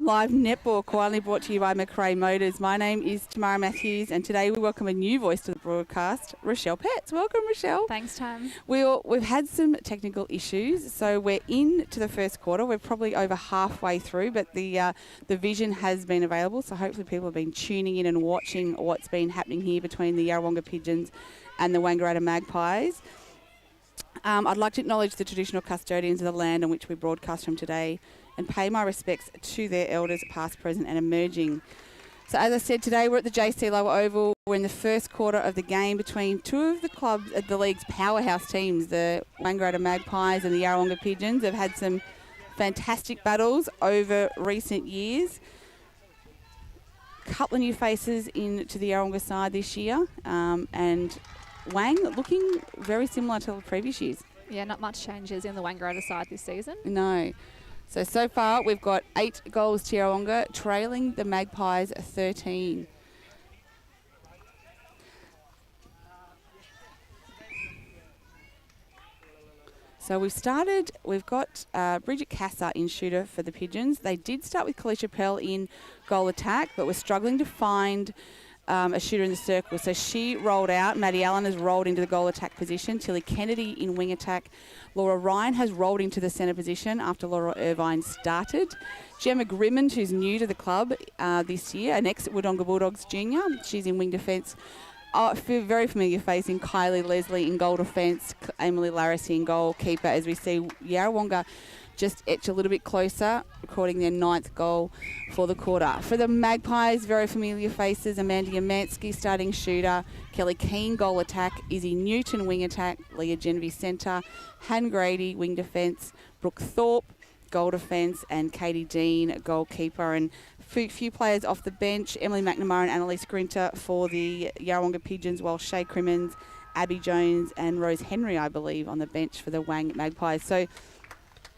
Live netball quietly brought to you by McRae Motors. My name is Tamara Matthews, and today we welcome a new voice to the broadcast, Rochelle Petts. Welcome, Rochelle. Thanks, Tam. We've had some technical issues, so we're into the first quarter. We're probably over halfway through, but the vision has been available, so hopefully people have been tuning in and watching what's been happening here between the Yarrawonga Pigeons and the Wangaratta Magpies. I'd like to acknowledge the traditional custodians of the land on which we broadcast from today and pay my respects to their elders, past, present and emerging. So as I said, today we're at the JC Lower Oval. We're in the first quarter of the game between two of the clubs at the league's powerhouse teams, the Wangaratta Magpies and the Yarrawonga Pigeons. They've had some fantastic battles over recent years. Couple of new faces into the Yarrawonga side this year, and Wang looking very similar to the previous years. Yeah, not much changes in the Wangaratta side this season. No. So far we've got 8 goals to Yarrawonga, trailing the Magpies 13. So we've got Bridget Casser in shooter for the Pigeons. They did start with Kalisha Pell in goal attack, but we're struggling to find a shooter in the circle. So she rolled out. Maddie Allen has rolled into the goal attack position. Tilly Kennedy in wing attack. Laura Ryan has rolled into the centre position after Laura Irvine started. Gemma Grimmond, who's new to the club this year, an ex-Wodonga Bulldogs junior. She's in wing defence. Very familiar face in Kylie Leslie in goal defence. Emily Larissy in goalkeeper, as we see Yarrawonga just etch a little bit closer, recording their 9th goal for the quarter. For the Magpies, very familiar faces: Amanda Yamansky, starting shooter; Kelly Keane, goal attack; Izzy Newton, wing attack; Leah Genevieve, centre; Han Grady, wing defence; Brooke Thorpe, goal defence; and Katie Dean, goalkeeper. And few players off the bench: Emily McNamara and Annalise Grinter for the Yarrawonga Pigeons, while Shay Crimmins, Abby Jones and Rose Henry, I believe, on the bench for the Wang Magpies. So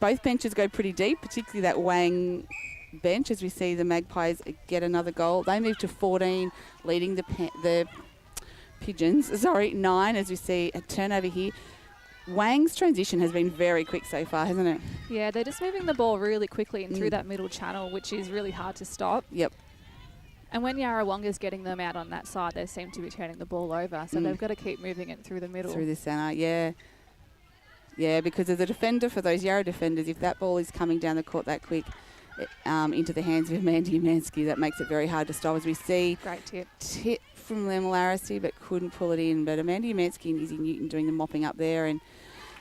both benches go pretty deep, particularly that Wang bench, as we see the Magpies get another goal. They move to 14, leading the Pigeons, 9, as we see a turnover here. Wang's transition has been very quick so far, hasn't it? Yeah, they're just moving the ball really quickly and through that middle channel, which is really hard to stop. Yep. And when Yarrawonga's getting them out on that side, they seem to be turning the ball over, so they've got to keep moving it through the middle. Through the centre, yeah. Yeah, because as a defender, for those Yarra defenders, if that ball is coming down the court that quick into the hands of Amanda Yamansky, that makes it very hard to stop. As we see, great tip from Lemma Larissy, but couldn't pull it in. But Amanda Yamansky and Izzy Newton doing the mopping up there, and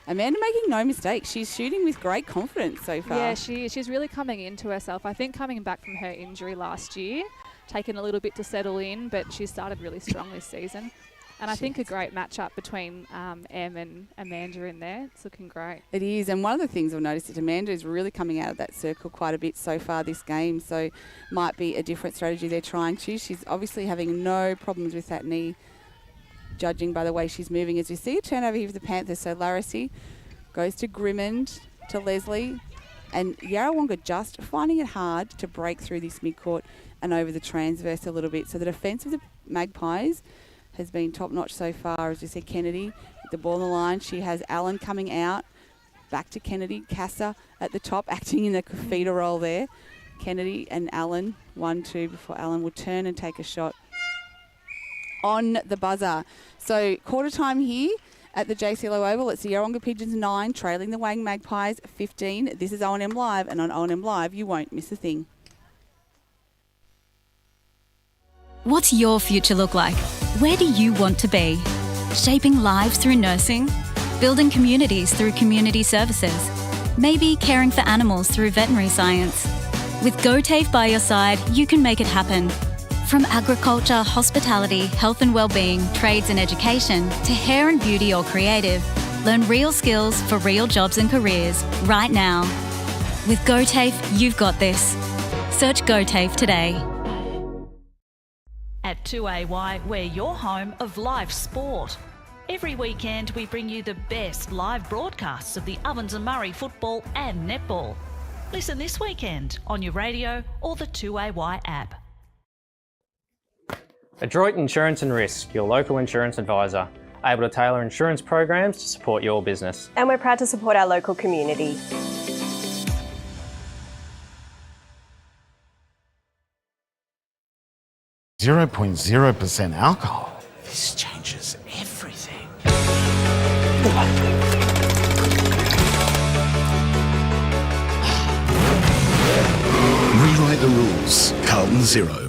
Amanda making no mistakes. She's shooting with great confidence so far. Yeah, she's really coming into herself. I think coming back from her injury last year, taken a little bit to settle in, but she started really strong this season. And I think a great matchup between Em and Amanda in there. It's looking great. It is. And one of the things I've noticed is Amanda is really coming out of that circle quite a bit so far this game. So might be a different strategy they're trying to. She's obviously having no problems with that knee, judging by the way she's moving. As we see a turnover here for the Panthers. So Larissy goes to Grimmond, to Leslie. And Yarrawonga just finding it hard to break through this midcourt and over the transverse a little bit. So the defence of the Magpies has been top-notch so far. As you see Kennedy with the ball on the line. She has Allen coming out. Back to Kennedy. Casser at the top, acting in the feeder role there. Kennedy and Allen, 1-2 before Allen will turn and take a shot on the buzzer. So quarter time here at the JC Low Oval. It's the Yarrawonga Pigeons 9, trailing the Wang Magpies 15. This is O&M Live, and on O&M Live, you won't miss a thing. What's your future look like? Where do you want to be? Shaping lives through nursing? Building communities through community services? Maybe caring for animals through veterinary science? With GoTAFE by your side, you can make it happen. From agriculture, hospitality, health and wellbeing, trades and education, to hair and beauty or creative, learn real skills for real jobs and careers right now. With GoTAFE, you've got this. Search GoTAFE today. At 2AY, we're your home of live sport. Every weekend we bring you the best live broadcasts of the Ovens and Murray football and netball. Listen this weekend on your radio or the 2AY app. Adroit Insurance and Risk, your local insurance advisor, able to tailor insurance programs to support your business. And we're proud to support our local community. 0.0% alcohol. This changes everything. Rewrite the rules. Carlton Zero.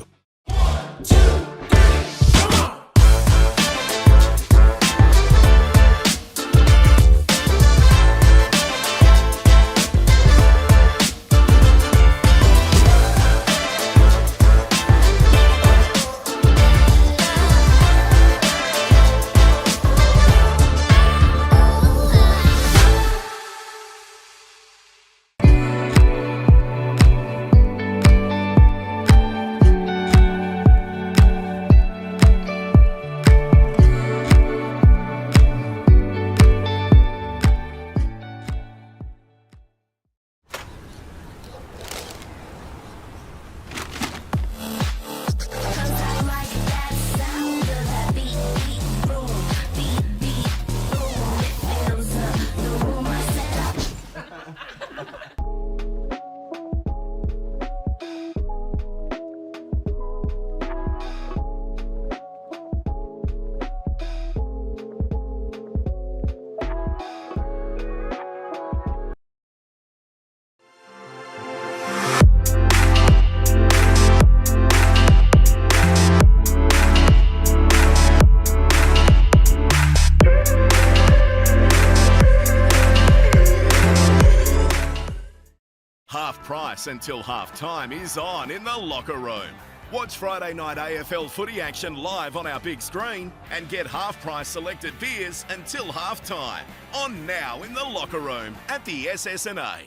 Half price until half time is on in the locker room. Watch Friday night AFL footy action live on our big screen and get half price selected beers until half time. On now in the locker room at the SS&A.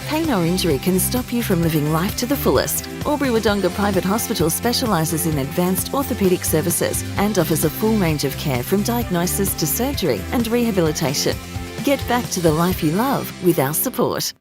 Pain or injury can stop you from living life to the fullest. Albury-Wodonga Private Hospital specialises in advanced orthopaedic services and offers a full range of care from diagnosis to surgery and rehabilitation. Get back to the life you love with our support.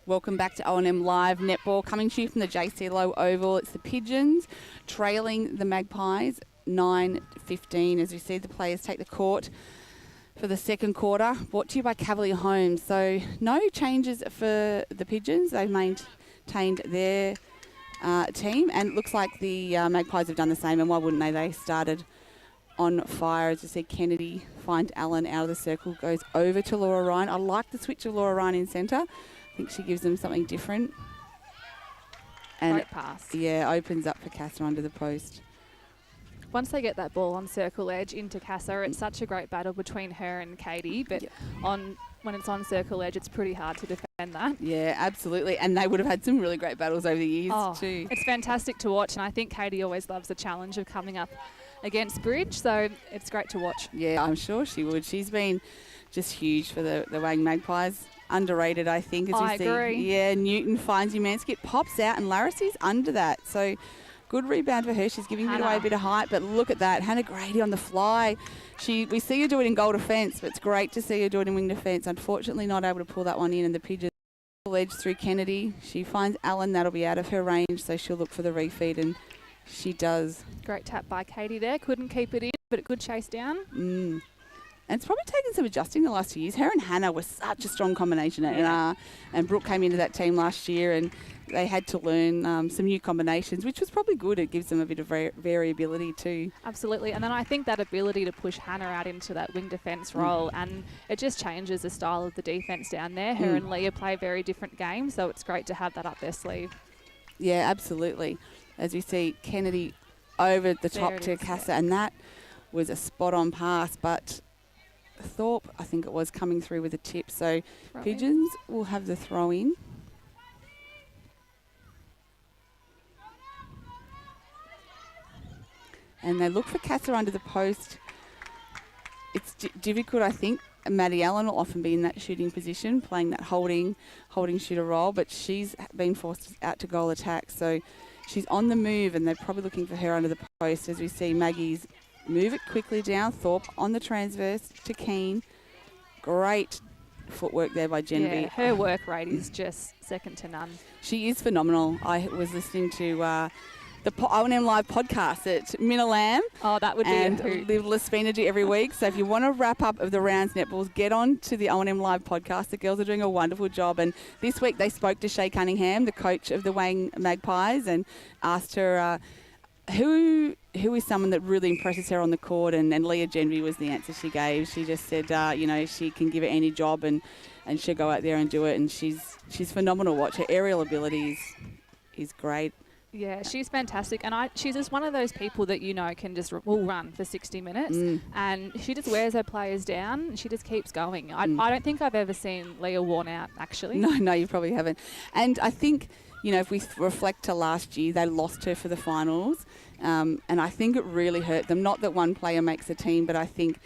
Welcome back to O&M Live Netball, coming to you from the JC Low Oval. It's the Pigeons trailing the Magpies 9-15 as we see the players take the court for the second quarter. Brought to you by Cavalier Homes. So no changes for the Pigeons. They've maintained their team, and it looks like the Magpies have done the same, and why wouldn't they? They started on fire. As you see, Kennedy finds Allen out of the circle, goes over to Laura Ryan. I like the switch of Laura Ryan in centre. I think she gives them something different. And Great pass. Yeah, opens up for Casa under the post. Once they get that ball on circle edge into Casa, it's such a great battle between her and Katie, but when it's on circle edge, it's pretty hard to defend that. Yeah, absolutely. And they would have had some really great battles over the years too. It's fantastic to watch, and I think Katie always loves the challenge of coming up against Bridge, so it's great to watch. Yeah, I'm sure she would. She's been just huge for the Wang Magpies. Underrated, I think, as we see. I agree. Yeah, Newton finds Umansky, it pops out, and Larrasy's under that. So good rebound for her. She's giving it away a bit of height, but look at that. Hannah Grady on the fly. We see her do it in goal defence, but it's great to see her do it in wing defence. Unfortunately, not able to pull that one in, and the Pigeons edge through Kennedy. She finds Allen. That'll be out of her range, so she'll look for the refeed, and she does. Great tap by Katie there. Couldn't keep it in, but it could chase down. And it's probably taken some adjusting the last 2 years. Her and Hannah were such a strong combination. And Brooke came into that team last year, and they had to learn some new combinations, which was probably good. It gives them a bit of variability too. Absolutely. And then I think that ability to push Hannah out into that wing defence role, and it just changes the style of the defence down there. Her and Leah play very different games, so it's great to have that up their sleeve. Yeah, absolutely. As we see, Kennedy over the top to Casa, and that was a spot-on pass, but Thorpe, I think it was, coming through with a tip. So Pigeons will have the throw in. And they look for Casa under the post. It's difficult, I think. Maddie Allen will often be in that shooting position, playing that holding shooter role, but she's been forced out to goal attack. So she's on the move, and they're probably looking for her under the post. As we see, Maggie's move it quickly down. Thorpe on the transverse to Keane. Great footwork there by Genevieve. Yeah, her work rate is just second to none. She is phenomenal. I was listening to the O&M Live podcast at Minalam. Oh, that would be and a hoot. Liv Laspina do every week. So if you want a wrap up of the rounds netballs, get on to the O&M Live podcast. The girls are doing a wonderful job. And this week they spoke to Shay Cunningham, the coach of the Wang Magpies, and asked her who is someone that really impresses her on the court. And Leah Genby was the answer she gave. She just said, she can give it any job and she'll go out there and do it. And she's phenomenal to watch. Her aerial ability is great. Yeah, she's fantastic, and she's just one of those people that can just will run for 60 minutes, and she just wears her players down. And she just keeps going. I don't think I've ever seen Leah worn out, actually. No, you probably haven't. And I think if we reflect to last year, they lost her for the finals, and I think it really hurt them. Not that one player makes a team, but I think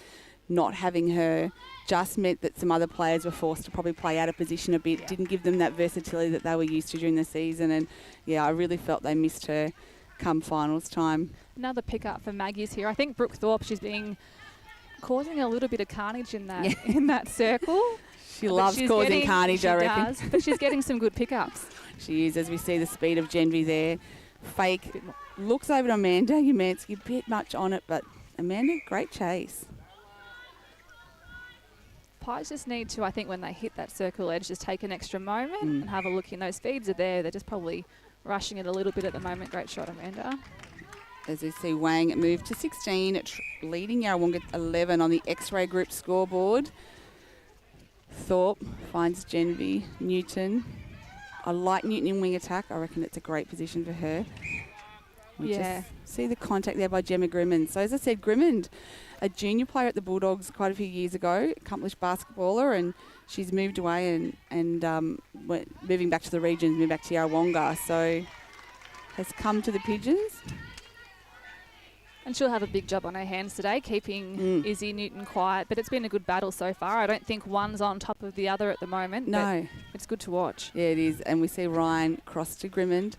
not having her just meant that some other players were forced to probably play out of position a bit, didn't give them that versatility that they were used to during the season. And, I really felt they missed her come finals time. Another pick-up for Maggie's here. I think Brooke Thorpe, she's causing a little bit of carnage in that circle. She loves causing carnage, I reckon. Does, but she's getting some good pickups. She is, as we see the speed of Genvy there. Fake, looks over to Amanda. Umansky, a bit much on it, but Amanda, great chase. Pies just need to, I think, when they hit that circle edge, just take an extra moment and have a look in. Those feeds are there. They're just probably rushing it a little bit at the moment. Great shot, Amanda. As we see Wang move to 16, leading Yarrawonga 11 on the X-Ray Group scoreboard. Thorpe finds Genevieve Newton. I like Newton in wing attack. I reckon it's a great position for her. We just see the contact there by Gemma Grimmond. So as I said, Grimmond, a junior player at the Bulldogs quite a few years ago, accomplished basketballer, and she's moved away and went, moving back to the regions, moved back to Yarrawonga. So has come to the Pigeons. And she'll have a big job on her hands today, keeping Izzy Newton quiet. But it's been a good battle so far. I don't think one's on top of the other at the moment. No. But it's good to watch. Yeah, it is. And we see Ryan cross to Grimmond,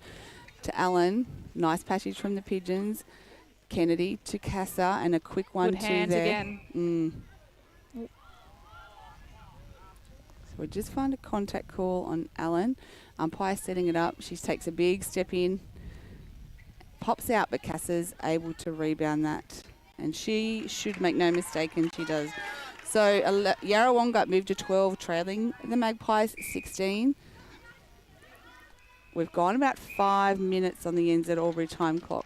to Allen. Nice passage from the Pigeons. Kennedy to Casa, and a quick one good to hands there. Again. So we just find a contact call on Allen. Umpire setting it up. She takes a big step in. Pops out, but Casa's able to rebound that. And she should make no mistake, and she does. So Yarrawonga moved to 12, trailing the Magpies 16. We've gone about 5 minutes on the NZ Albury time clock.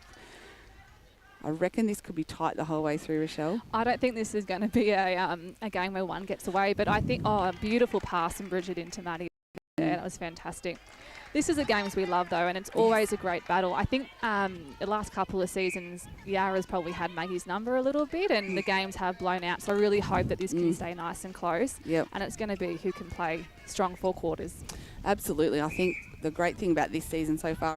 I reckon this could be tight the whole way through, Rochelle. I don't think this is going to be a game where one gets away, but I think, a beautiful pass from Bridget into Maddie. Yeah, that was fantastic. This is a game we love, though, and it's always a great battle. I think the last couple of seasons, Yarra's probably had Maggie's number a little bit, and the games have blown out. So I really hope that this can stay nice and close. Yep. And it's going to be who can play strong four quarters. Absolutely. I think the great thing about this season so far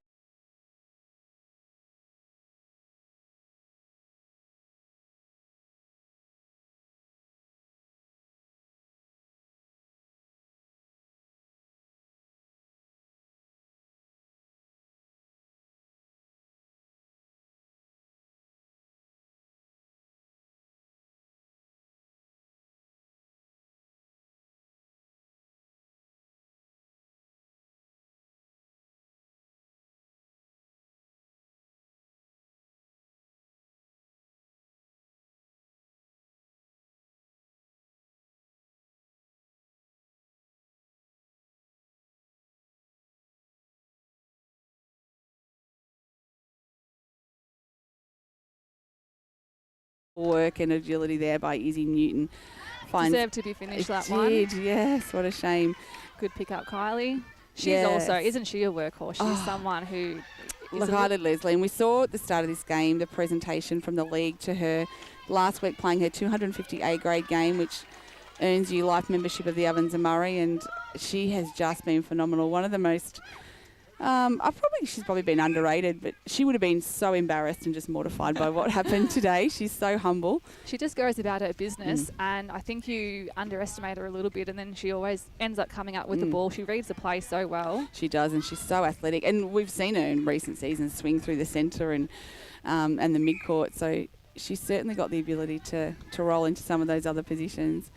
work and agility there by Izzy Newton. Deserved to be finished, that one. Yes, what a shame. Good pick up, Kylie. She's also, isn't she a workhorse? She's someone who... Look, I did Leslie, and we saw at the start of this game the presentation from the league to her last week playing her 250 A-grade game, which earns you life membership of the Ovens and Murray, and she has just been phenomenal. One of the most... she's probably been underrated, but she would have been so embarrassed and just mortified by what happened today. She's so humble. She just goes about her business, and I think you underestimate her a little bit, and then she always ends up coming up with the ball. She reads the play so well. She does, and she's so athletic. And we've seen her in recent seasons swing through the centre and the mid-court. So she's certainly got the ability to roll into some of those other positions.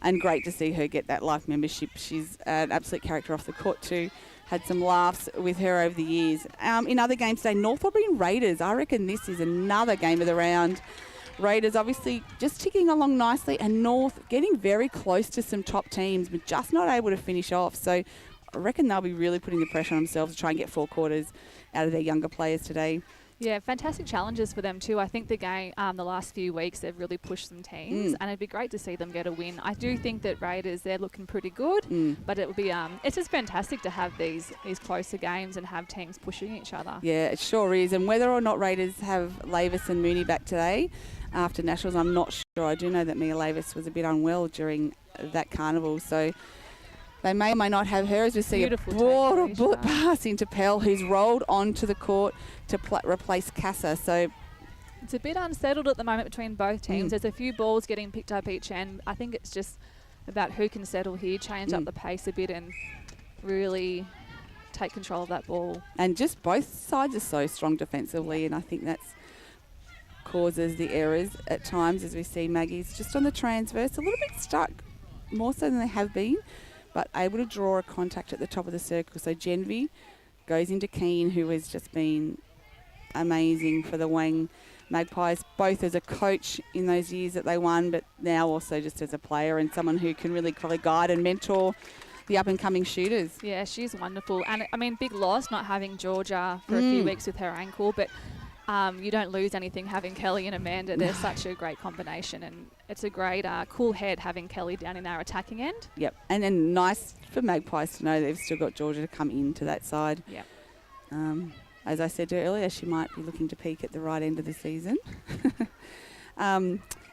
And great to see her get that life membership. She's an absolute character off the court too. Had some laughs with her over the years. In other games today, North Albury Raiders. I reckon this is another game of the round. Raiders obviously just ticking along nicely, and North getting very close to some top teams, but just not able to finish off. So I reckon they'll be really putting the pressure on themselves to try and get 4 quarters out of their younger players today. Yeah, fantastic challenges for them too. I think the game, the last few weeks, they've really pushed some teams, and it'd be great to see them get a win. I do think that Raiders, they're looking pretty good, but it would be, it's just fantastic to have these closer games and have teams pushing each other. Yeah, it sure is. And whether or not Raiders have Lavis and Mooney back today after Nationals, I'm not sure. I do know that Mia Lavis was a bit unwell during that carnival, so they may or may not have her, as we see Beautiful a bullet pass into Pell, who's rolled onto the court to replace Casa. So it's a bit unsettled at the moment between both teams. There's a few balls getting picked up each end. I think it's just about who can settle here, change up the pace a bit and really take control of that ball. And just both sides are so strong defensively, and I think that's causes the errors at times, as we see Maggie's just on the transverse, a little bit stuck, more so than they have been, but able to draw a contact at the top of the circle. So Genvi goes into Keane, who has just been amazing for the Wang Magpies, both as a coach in those years that they won, but now also just as a player and someone who can really probably guide and mentor the up-and-coming shooters. Yeah, she's wonderful. And, I mean, big loss not having Georgia for a few weeks with her ankle, but you don't lose anything having Kelly and Amanda. They're such a great combination, and it's a great cool head having Kelly down in our attacking end. Yep, and then nice for Magpies to know they've still got Georgia to come into that side. Yep. As I said earlier, she might be looking to peak at the right end of the season.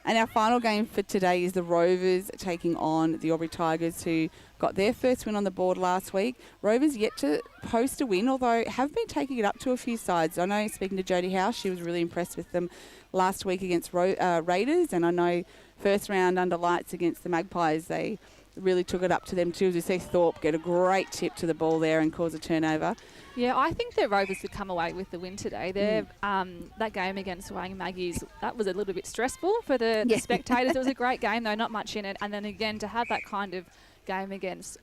And our final game for today is the Rovers taking on the Albury Tigers, who got their first win on the board last week. Rovers yet to post a win, although have been taking it up to a few sides. I know, speaking to Jodie House, she was really impressed with them last week against Raiders, and I know first round under lights against the Magpies, they really took it up to them too. As we see Thorpe get a great tip to the ball there and cause a turnover. Yeah, I think that Rovers could come away with the win today. That game against Wang Magpies, that was a little bit stressful for the spectators. It was a great game, though, not much in it. And then again, to have that kind of game against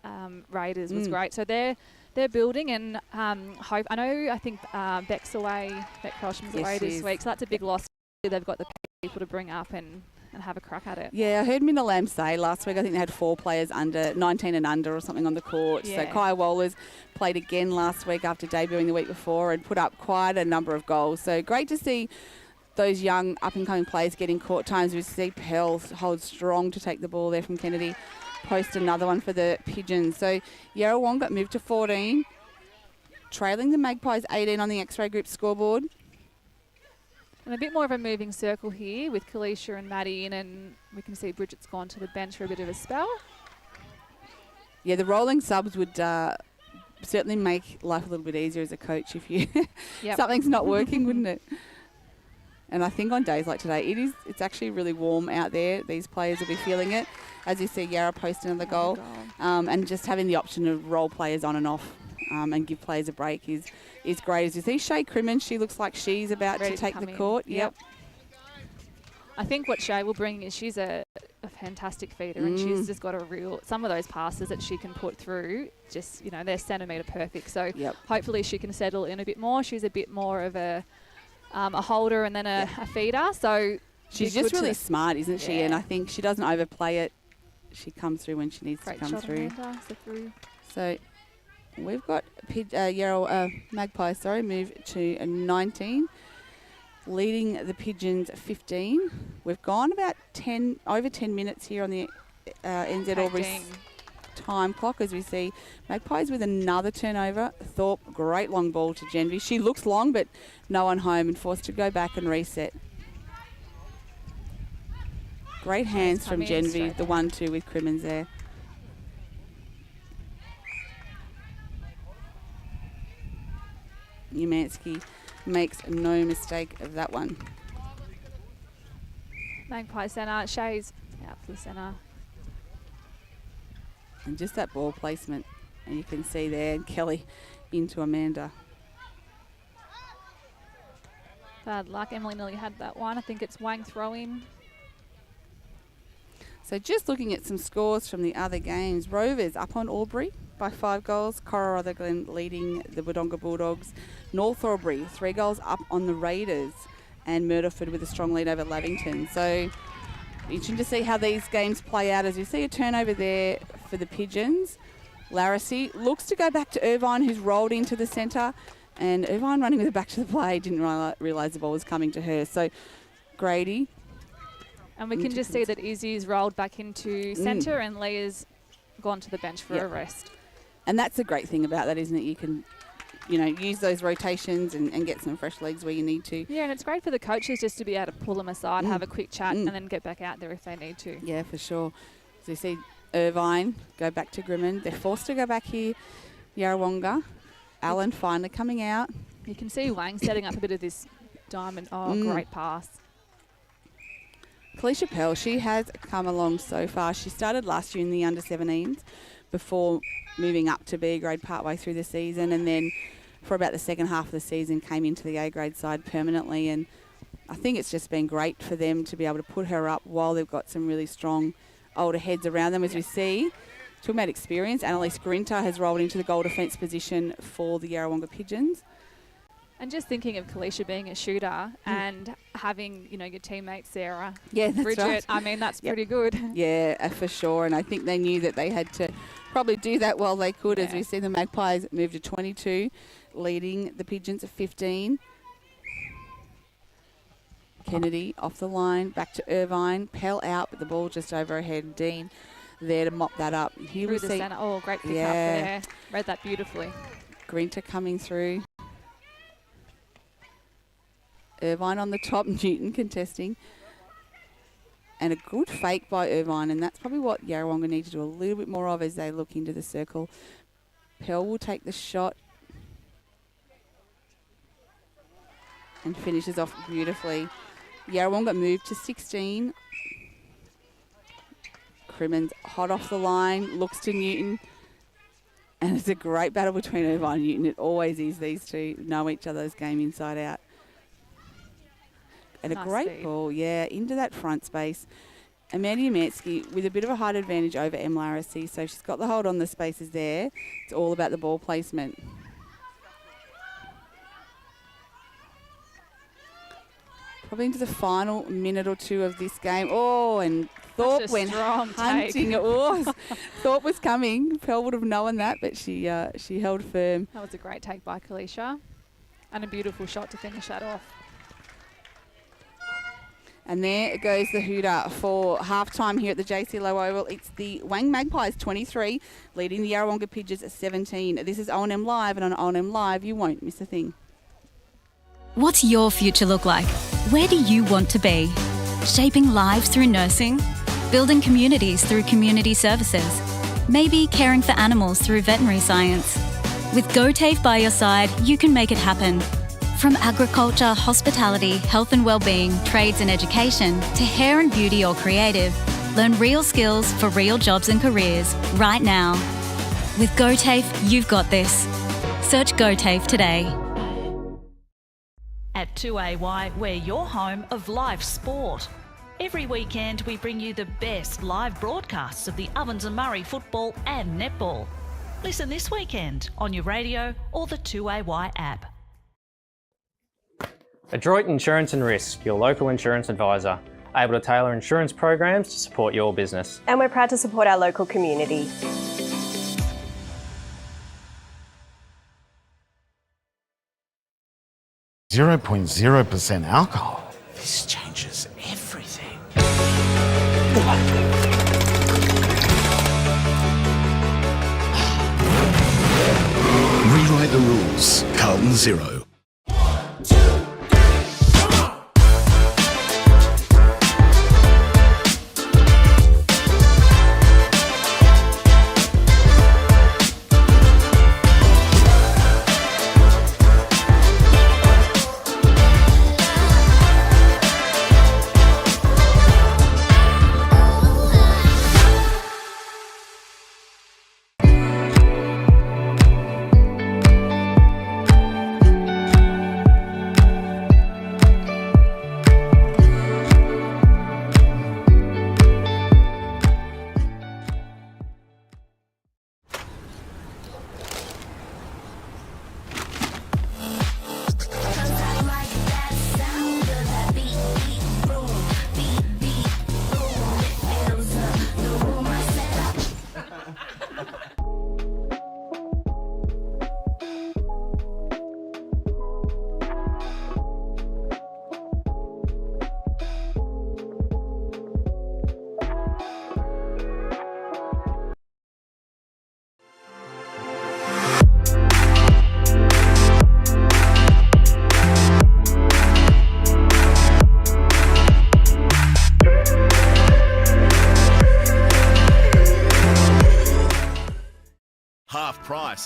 Raiders was great. So they're building, and I think Beck's away, Beck Crosham's away this week, so that's a big loss. They've got the people to bring up and have a crack at it. Yeah, I heard Minna Lamb say last week, I think they had 4 players under 19 and under or something on the court. Yeah. So Kaya Wohlers played again last week after debuting the week before and put up quite a number of goals. So great to see those young up-and-coming players getting court times. We see Pell hold strong to take the ball there from Kennedy. Post another one for the Pigeons. So Yarrawonga moved to 14, trailing the Magpies 18 on the X-Ray Group scoreboard. And a bit more of a moving circle here with Kalisha and Maddie in, and we can see Bridget's gone to the bench for a bit of a spell. Yeah, the rolling subs would certainly make life a little bit easier as a coach if you something's not working, wouldn't it? And I think on days like today, it's actually really warm out there. These players will be feeling it. As you see, Yarra posting another goal. And just having the option to roll players on and off and give players a break is great. As you see, Shay Crimmins, she looks like she's about to take the court. Yep. I think what Shay will bring is she's a fantastic feeder, and she's just got some of those passes that she can put through, just, they're centimetre perfect. So hopefully she can settle in a bit more. She's a bit more of a holder and then a feeder. So she's just really smart, isn't she? And I think she doesn't overplay it. She comes through when she needs to come through. So we've got Magpies, move to 19, leading the Pigeons 15. We've gone about over 10 minutes here on the NZ Albury time clock, as we see Magpies with another turnover. Thorpe, great long ball to Genvi. She looks long, but no one home and forced to go back and reset. Great hands from Genvi, the 1-2 with Crimmins there. Umansky makes no mistake of that one. Magpie centre, Shay's out for the centre. And just that ball placement, and you can see there Kelly into Amanda. Bad luck. Emily nearly had that one. I think it's Wang throwing. So just looking at some scores from the other games, Rovers up on Albury by 5 goals. Cora Rutherglen leading the Wodonga Bulldogs. North Albury 3 goals up on the Raiders, and Murderford with a strong lead over Lavington. So interesting to see how these games play out, as you see a turnover there for the Pigeons. Larissy looks to go back to Irvine, who's rolled into the centre, and Irvine running with it back to the play, didn't realise the ball was coming to her. So Grady. And we can just see that Izzy's rolled back into centre and Leah's gone to the bench for a rest. And that's the great thing about that, isn't it? You can, use those rotations and get some fresh legs where you need to. Yeah, and it's great for the coaches just to be able to pull them aside, have a quick chat, and then get back out there if they need to. Yeah, for sure. So you see Irvine go back to Grimond. They're forced to go back here. Yarrawonga. Allen finally coming out. You can see Wang setting up a bit of this diamond. Oh, great pass. Felicia Pell, she has come along so far. She started last year in the under-17s before moving up to B grade partway through the season, and then for about the second half of the season came into the A grade side permanently. And I think it's just been great for them to be able to put her up while they've got some really strong older heads around them, as we see. Talking about experience, Annalise Grinter has rolled into the goal defence position for the Yarrawonga Pigeons. And just thinking of Kalisha being a shooter and having, your teammate Sarah, that's Bridget, right. I mean, that's pretty good. Yeah, for sure. And I think they knew that they had to probably do that while they could, as we see the Magpies move to 22, leading the Pigeons at 15. Kennedy off the line, back to Irvine. Pell out, but the ball just over her head. Dean there to mop that up. Here Through the centre. Oh, great pick up there. Read that beautifully. Grinter coming through. Irvine on the top, Newton contesting. And a good fake by Irvine, and that's probably what Yarrawonga need to do a little bit more of as they look into the circle. Pell will take the shot and finishes off beautifully. Yarrawonga moved to 16. Crimmins hot off the line, looks to Newton. And it's a great battle between Irvine and Newton. It always is. These two know each other's game inside out. And nice a great ball, into that front space. Amanda Umansky with a bit of a height advantage over Em Larissy, so she's got the hold on the spaces there. It's all about the ball placement. Probably into the final minute or two of this game. Oh, and Thorpe went hunting. It was. Thorpe was coming. Pell would have known that, but she held firm. That was a great take by Kalisha, and a beautiful shot to finish that off. And there goes the hooter for half-time here at the JC Low Oval. It's the Wang Magpies 23, leading the Yarrawonga Pigeons at 17. This is O&M Live, and on O&M Live, you won't miss a thing. What's your future look like? Where do you want to be? Shaping lives through nursing? Building communities through community services? Maybe caring for animals through veterinary science? With GoTAFE by your side, you can make it happen. From agriculture, hospitality, health and wellbeing, trades and education, to hair and beauty or creative, learn real skills for real jobs and careers right now. With GoTAFE, you've got this. Search GoTAFE today. At 2AY, we're your home of live sport. Every weekend we bring you the best live broadcasts of the Ovens and Murray football and netball. Listen this weekend on your radio or the 2AY app. Adroit Insurance and Risk, your local insurance advisor, able to tailor insurance programs to support your business. And we're proud to support our local community. 0.0% alcohol. This changes everything. Rewrite the rules. Carlton Zero.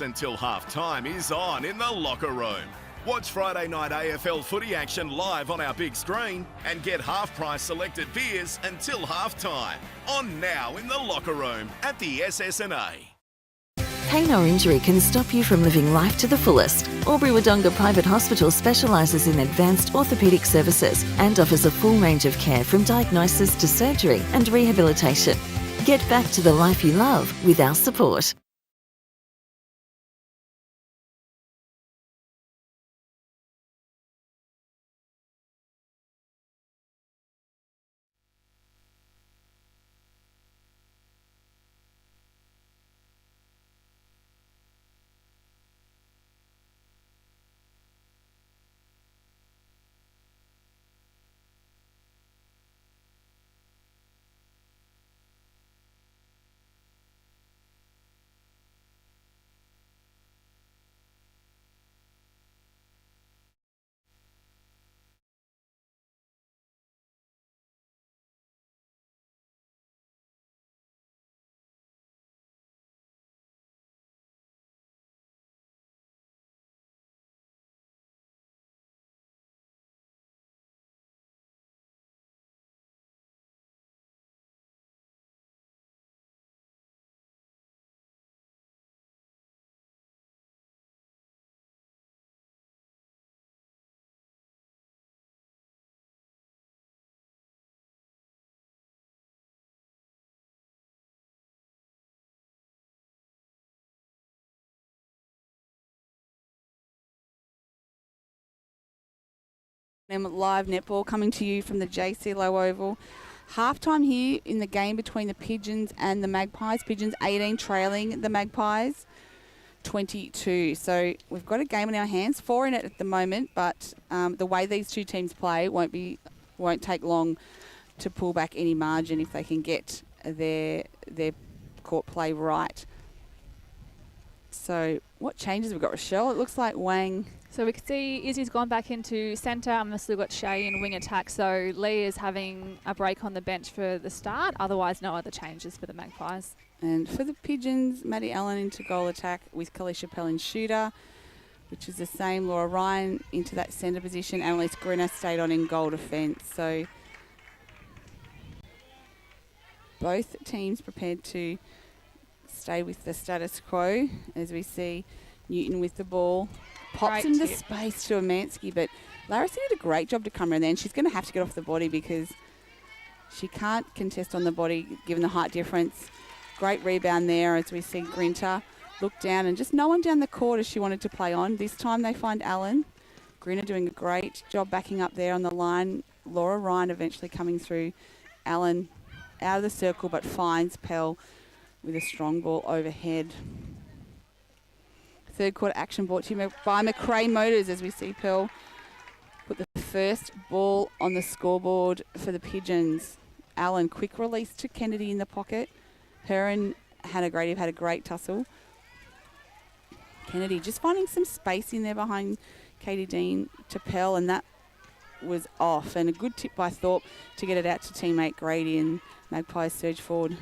until half-time is on in the locker room. Watch Friday night AFL footy action live on our big screen and get half-price selected beers until half-time. On now in the locker room at the SS&A. Pain or injury can stop you from living life to the fullest. Wangaratta Private Hospital specialises in advanced orthopaedic services and offers a full range of care from diagnosis to surgery and rehabilitation. Get back to the life you love with our support. Live netball coming to you from the JC Low Oval. Halftime here in the game between the Pigeons and the Magpies. Pigeons 18 trailing the Magpies 22. So we've got a game in our hands, 4 in it at the moment, but the way these two teams play won't take long to pull back any margin if they can get their court play right. So what changes have we got, Rochelle? It looks like Wang. So we can see Izzy's gone back into centre, and we've still got Shay in wing attack. So Lee is having a break on the bench for the start. Otherwise, no other changes for the Magpies. And for the Pigeons, Maddie Allen into goal attack with Kalisha Pell in shooter, which is the same. Laura Ryan into that centre position. Annalise Grinner stayed on in goal defence. So both teams prepared to stay with the status quo as we see Newton with the ball. Pops into space to Amansky, but Larissy did a great job to come around there, and she's going to have to get off the body because she can't contest on the body given the height difference. Great rebound there as we see Grinter look down, and just no one down the court as she wanted to play on. This time they find Allen. Grinter doing a great job backing up there on the line. Laura Ryan eventually coming through. Allen out of the circle but finds Pell with a strong ball overhead. Third quarter action brought to you by McRae Motors as we see Pearl put the first ball on the scoreboard for the Pigeons. Allen, quick release to Kennedy in the pocket. Her and Hannah Grady have had a great tussle. Kennedy just finding some space in there behind Katie Dean to Pell, and that was off. And a good tip by Thorpe to get it out to teammate Grady, and Magpies surge forward.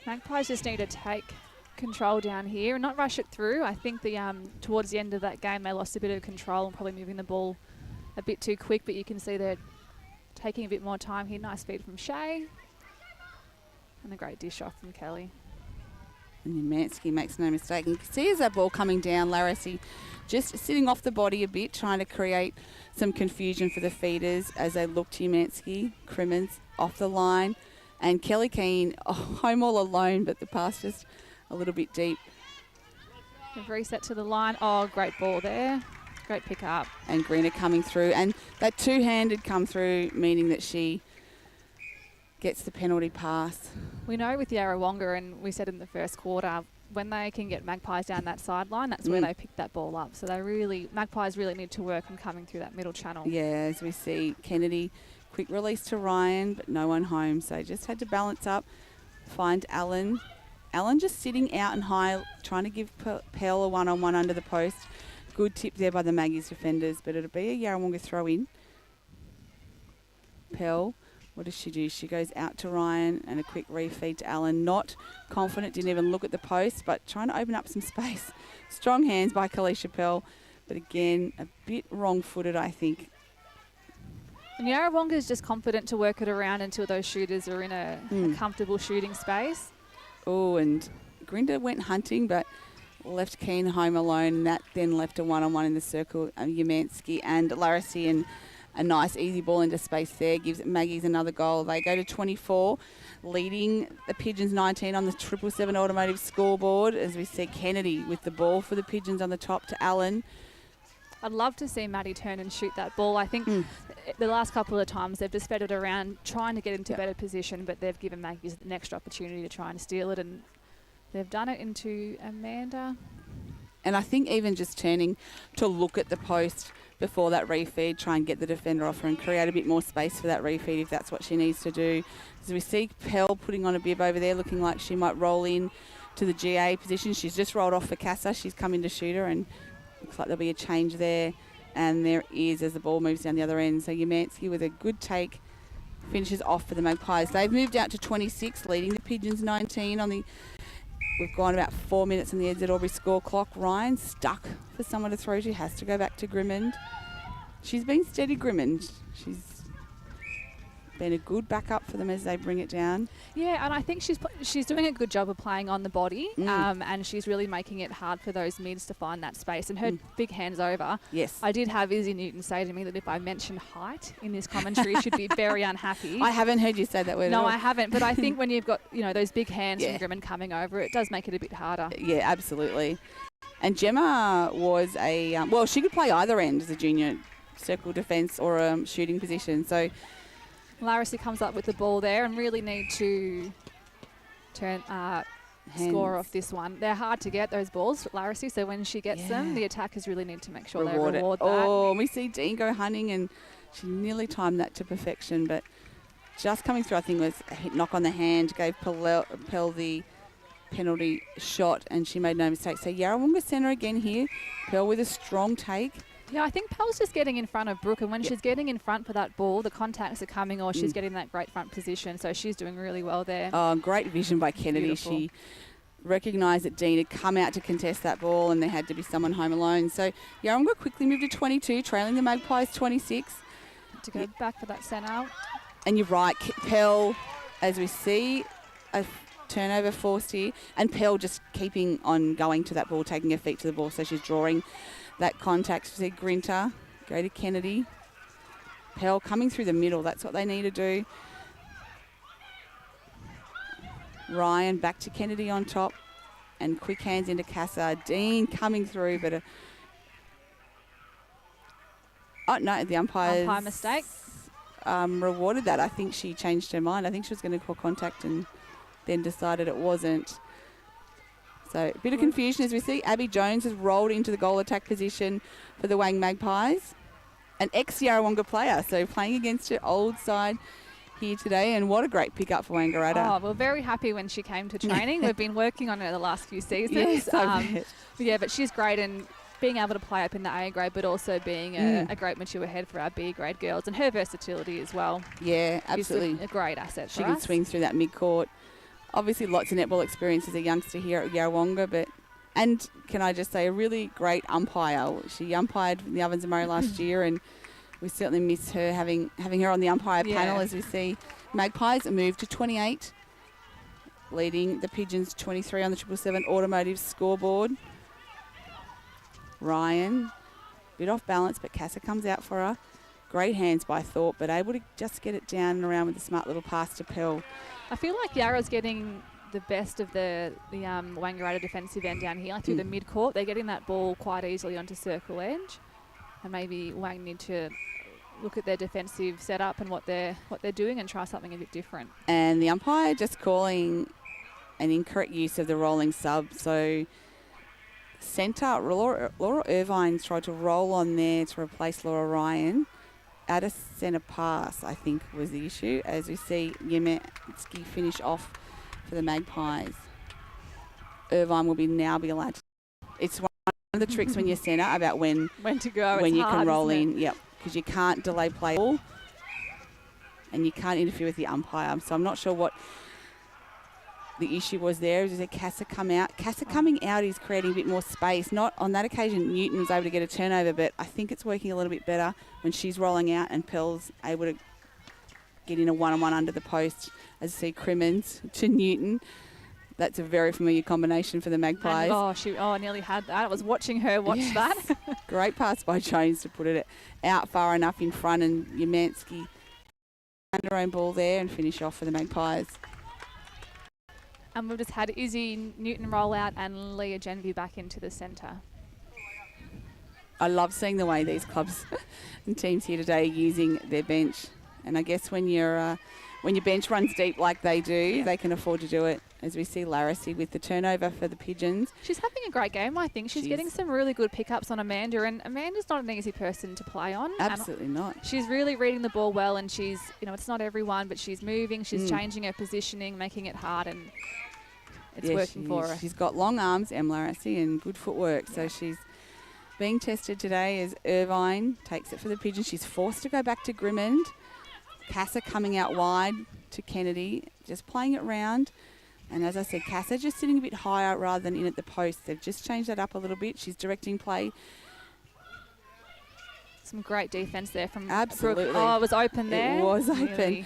Magpies just need to take control down here and not rush it through. I think towards the end of that game they lost a bit of control and probably moving the ball a bit too quick, but you can see they're taking a bit more time here. Nice feed from Shay and a great dish off from Kelly. And Mansky makes no mistake. And you can see as that ball coming down, Larissy just sitting off the body a bit, trying to create some confusion for the feeders as they look to Mansky. Crimmins off the line, and Kelly Keane home all alone, but the pass just a little bit deep. They've reset to the line. Oh, great ball there. Great pick up. And Greener coming through. And that two-handed come through, meaning that she gets the penalty pass. We know with Yarrawonga, and we said in the first quarter, when they can get Magpies down that sideline, that's where they pick that ball up. So Magpies really need to work on coming through that middle channel. Yeah, as we see Kennedy, quick release to Ryan, but no one home. So just had to balance up, find Allen. Allen just sitting out and high, trying to give Pell a one-on-one under the post. Good tip there by the Maggies defenders, but it'll be a Yarrawonga throw-in. Pell What does she do? She goes out to Ryan and a quick refeed to Alan. Not confident, didn't even look at the post, but trying to open up some space. Strong hands by Kalisha Pell, but again, a bit wrong-footed, I think. And Yarrawonga is just confident to work it around until those shooters are in a comfortable shooting space. Oh, and Grinda went hunting, but left Keane home alone, and that then left a one-on-one in the circle. Umansky and Larissy, and a nice easy ball into space there gives Maggie's another goal. They go to 24, leading the Pigeons 19 on the 777 automotive scoreboard, as we see Kennedy with the ball for the Pigeons on the top to Allen. I'd love to see Maddie turn and shoot that ball. I think the last couple of times they've just fed it around trying to get into better position, but they've given Magpies an extra opportunity to try and steal it, and they've done it into Amanda. And I think even just turning to look at the post before that refeed, try and get the defender off her and create a bit more space for that refeed if that's what she needs to do. As we see Pell putting on a bib over there, looking like she might roll in to the GA position. She's just rolled off for Casa. She's come in to shoot her, and looks like there'll be a change there. And there is as the ball moves down the other end. So Umansky with a good take finishes off for the Magpies. They've moved out to 26, leading the Pigeons 19 on the... We've gone about 4 minutes on the Eds at Aubrey score clock. Ryan stuck for someone to throw to. Has to go back to Grimmond. She's been steady, Grimmond. She's been a good backup for them as they bring it down. Yeah, and I think she's doing a good job of playing on the body, and she's really making it hard for those mids to find that space. And her big hands over. Yes. I did have Izzy Newton say to me that if I mentioned height in this commentary, she'd be very unhappy. I haven't heard you say that word. No, I haven't. But I think when you've got those big hands from Grimmond coming over, it does make it a bit harder. Yeah, absolutely. And Gemma was a she could play either end as a junior, circle defence or a shooting position. So. Larissy comes up with the ball there and really need to turn score off this one. They're hard to get, those balls, Larissy, so when she gets them, the attackers really need to make sure they reward that. Oh, we see Dean go hunting, and she nearly timed that to perfection, but just coming through, I think, was a hit knock on the hand, gave Pell the penalty shot, and she made no mistake. So Yarrawonga centre again here. Pell with a strong take. Yeah, I think Pell's just getting in front of Brooke, and when she's getting in front for that ball, the contacts are coming, or she's getting that great front position, so she's doing really well there. Oh, great vision by Kennedy. Beautiful. She recognised that Dean had come out to contest that ball, and there had to be someone home alone. So Yarrawonga quickly moved to 22, trailing the Magpies 26. To go back for that centre. And you're right, Pell, as we see, a turnover forced here, and Pell just keeping on going to that ball, taking her feet to the ball, so she's drawing that contact. See Grinter, go to Kennedy. Pell coming through the middle, that's what they need to do. Ryan back to Kennedy on top, and quick hands into Casa. Dean coming through, but the umpire mistake. Rewarded that. I think she changed her mind. I think she was going to call contact and then decided it wasn't. So a bit of confusion as we see. Abby Jones has rolled into the goal attack position for the Wang Magpies. An ex-Yarrawonga player, so playing against her old side here today. And what a great pickup for Wangaratta. Oh, we're very happy when she came to training. We've been working on her the last few seasons. Yes, I bet. Yeah, but she's great, and being able to play up in the A grade, but also being a great mature head for our B grade girls, and her versatility as well. Yeah, absolutely. A great asset for She can swing through that mid-court. Obviously, lots of netball experience as a youngster here at Yarrawonga, and can I just say, a really great umpire. She umpired in the Ovens and Murray last year, and we certainly miss her having her on the umpire panel as we see Magpies move to 28, leading the Pigeons 23 on the 777 automotive scoreboard. Ryan, bit off balance, but Casa comes out for her. Great hands by Thorpe, but able to just get it down and around with a smart little pass to Pell. I feel like Yarra's getting the best of the Wangaratta defensive end down here, through the mid-court. They're getting that ball quite easily onto circle edge, and maybe Wang need to look at their defensive setup and what they're doing and try something a bit different. And the umpire just calling an incorrect use of the rolling sub. So centre, Laura Irvine's tried to roll on there to replace Laura Ryan. At a centre pass, I think, was the issue, as we see Umansky finish off for the Magpies. Irvine will now be allowed to. It's one of the tricks when you're centre about when to go, when it's you hard, can roll isn't in. Yep, because you can't delay play. and you can't interfere with the umpire. So I'm not sure what the issue was there. Is that Casa come out? Casa coming out is creating a bit more space. Not on that occasion, Newton was able to get a turnover, but I think it's working a little bit better when she's rolling out and Pell's able to get in a one-on-one under the post. As you see, Crimmins to Newton. That's a very familiar combination for the Magpies. And, I nearly had that. I was watching her watch that. Great pass by Jones to put it out far enough in front, and Umansky under her own ball there and finish off for the Magpies. And we've just had Izzy Newton roll out and Leah Genevieve back into the centre. I love seeing the way these clubs and teams here today are using their bench. And I guess when your bench runs deep like they do, they can afford to do it. As we see Larissy with the turnover for the Pigeons. She's having a great game, I think. She's getting some really good pickups on Amanda, and Amanda's not an easy person to play on. Absolutely not. She's really reading the ball well, and she's, it's not everyone, but she's moving, she's changing her positioning, making it hard, and it's working for her. She's got long arms, Larissy, and good footwork. So she's being tested today as Irvine takes it for the Pigeons. She's forced to go back to Grimmond. Casa coming out wide to Kennedy, just playing it round. And as I said, Casa just sitting a bit higher rather than in at the post. They've just changed that up a little bit. She's directing play. Some great defence there from Absolutely. Brooke. Oh, it was open there. It was open. Really.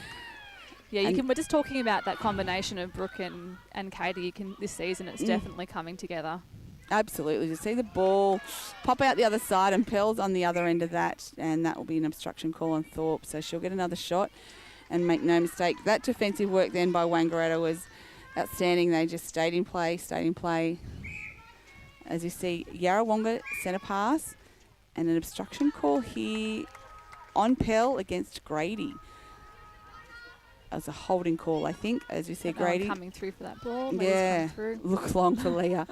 Yeah, we're just talking about that combination of Brooke and Katie. This season, it's definitely coming together. Absolutely. You see the ball pop out the other side, and Pell's on the other end of that, and that will be an obstruction call on Thorpe. So she'll get another shot, and make no mistake, that defensive work then by Wangaratta was outstanding. They just stayed in play. As you see, Yarrawonga centre pass, and an obstruction call here on Pell against Grady. As a holding call, I think, as you see Grady. Coming through for that ball. Yeah, looks long for Leah.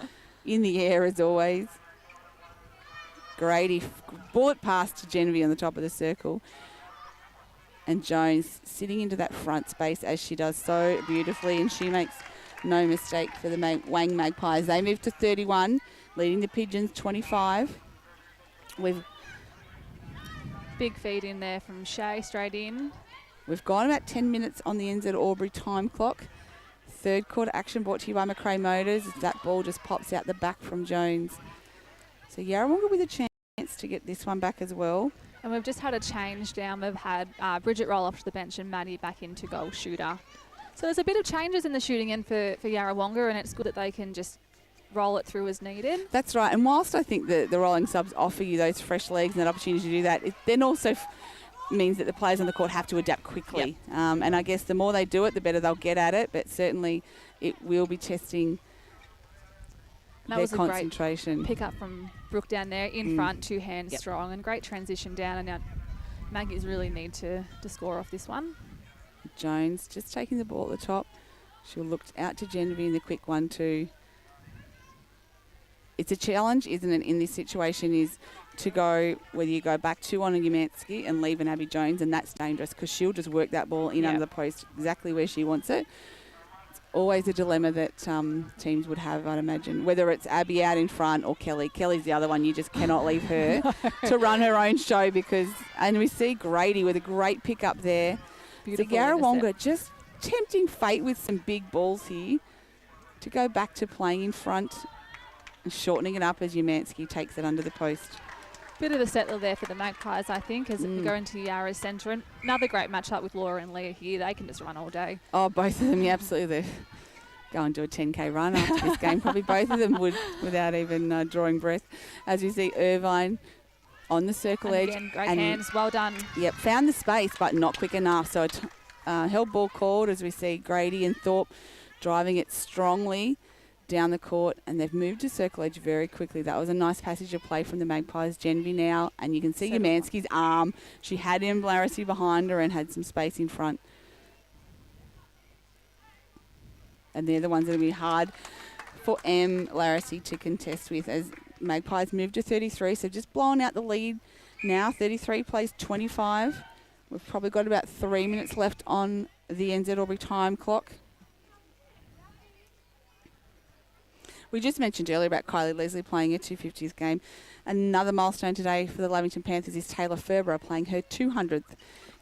In the air as always. Grady, bullet pass to Genevieve on the top of the circle. And Jones sitting into that front space as she does so beautifully, and she makes no mistake for the Wang Magpies. They move to 31, leading the Pigeons 25. Big feed in there from Shea, straight in. We've gone about 10 minutes on the NZ Albury time clock. Third quarter action brought to you by McRae Motors. That ball just pops out the back from Jones. So Yarrawonga with a chance to get this one back as well. And we've just had a change down. We've had Bridget roll off to the bench and Maddie back into goal shooter. So there's a bit of changes in the shooting end for Yarrawonga, and it's good that they can just roll it through as needed. That's right. And whilst I think the rolling subs offer you those fresh legs and that opportunity to do that, it then also means that the players on the court have to adapt quickly. Yep. And I guess the more they do it, the better they'll get at it. But certainly it will be testing their concentration. Great pick up from Brooke down there in front, two hands strong, and great transition down. And now Maggies really need to score off this one. Jones just taking the ball at the top. She'll look out to Genevieve in the quick 1-2. It's a challenge, isn't it, in this situation, is to go, whether you go back 2 on a Umansky and leave an Abby Jones, and that's dangerous because she'll just work that ball in under the post exactly where she wants it. It's always a dilemma that teams would have, I'd imagine, whether it's Abby out in front or Kelly. Kelly's the other one. You just cannot leave her to run her own show and we see Grady with a great pick up there. Beautiful. So Yarrawonga just tempting fate with some big balls here to go back to playing in front and shortening it up as Umansky takes it under the post. Bit of a settler there for the Magpies, I think, as we go into Yarra's centre. And another great matchup with Laura and Leah here. They can just run all day. Oh, both of them, yeah, absolutely. Go and do a 10K run after this game. Probably both of them would without even drawing breath. As you see Irvine on the circle edge. Again, great hands, well done. Yep, found the space, but not quick enough. So held ball called as we see Grady and Thorpe driving it strongly down the court, and they've moved to circle edge very quickly. That was a nice passage of play from the Magpies. Genevieve now, and you can see Umansky's arm. She had Larissy behind her and had some space in front. And they're the ones that will be hard for Larissy to contest with as Magpies move to 33. So just blowing out the lead now. 33 plays 25. We've probably got about 3 minutes left on the NZ Albury time clock. We just mentioned earlier about Kylie Leslie playing her 250th game. Another milestone today for the Lavington Panthers is Taylor Ferber playing her 200th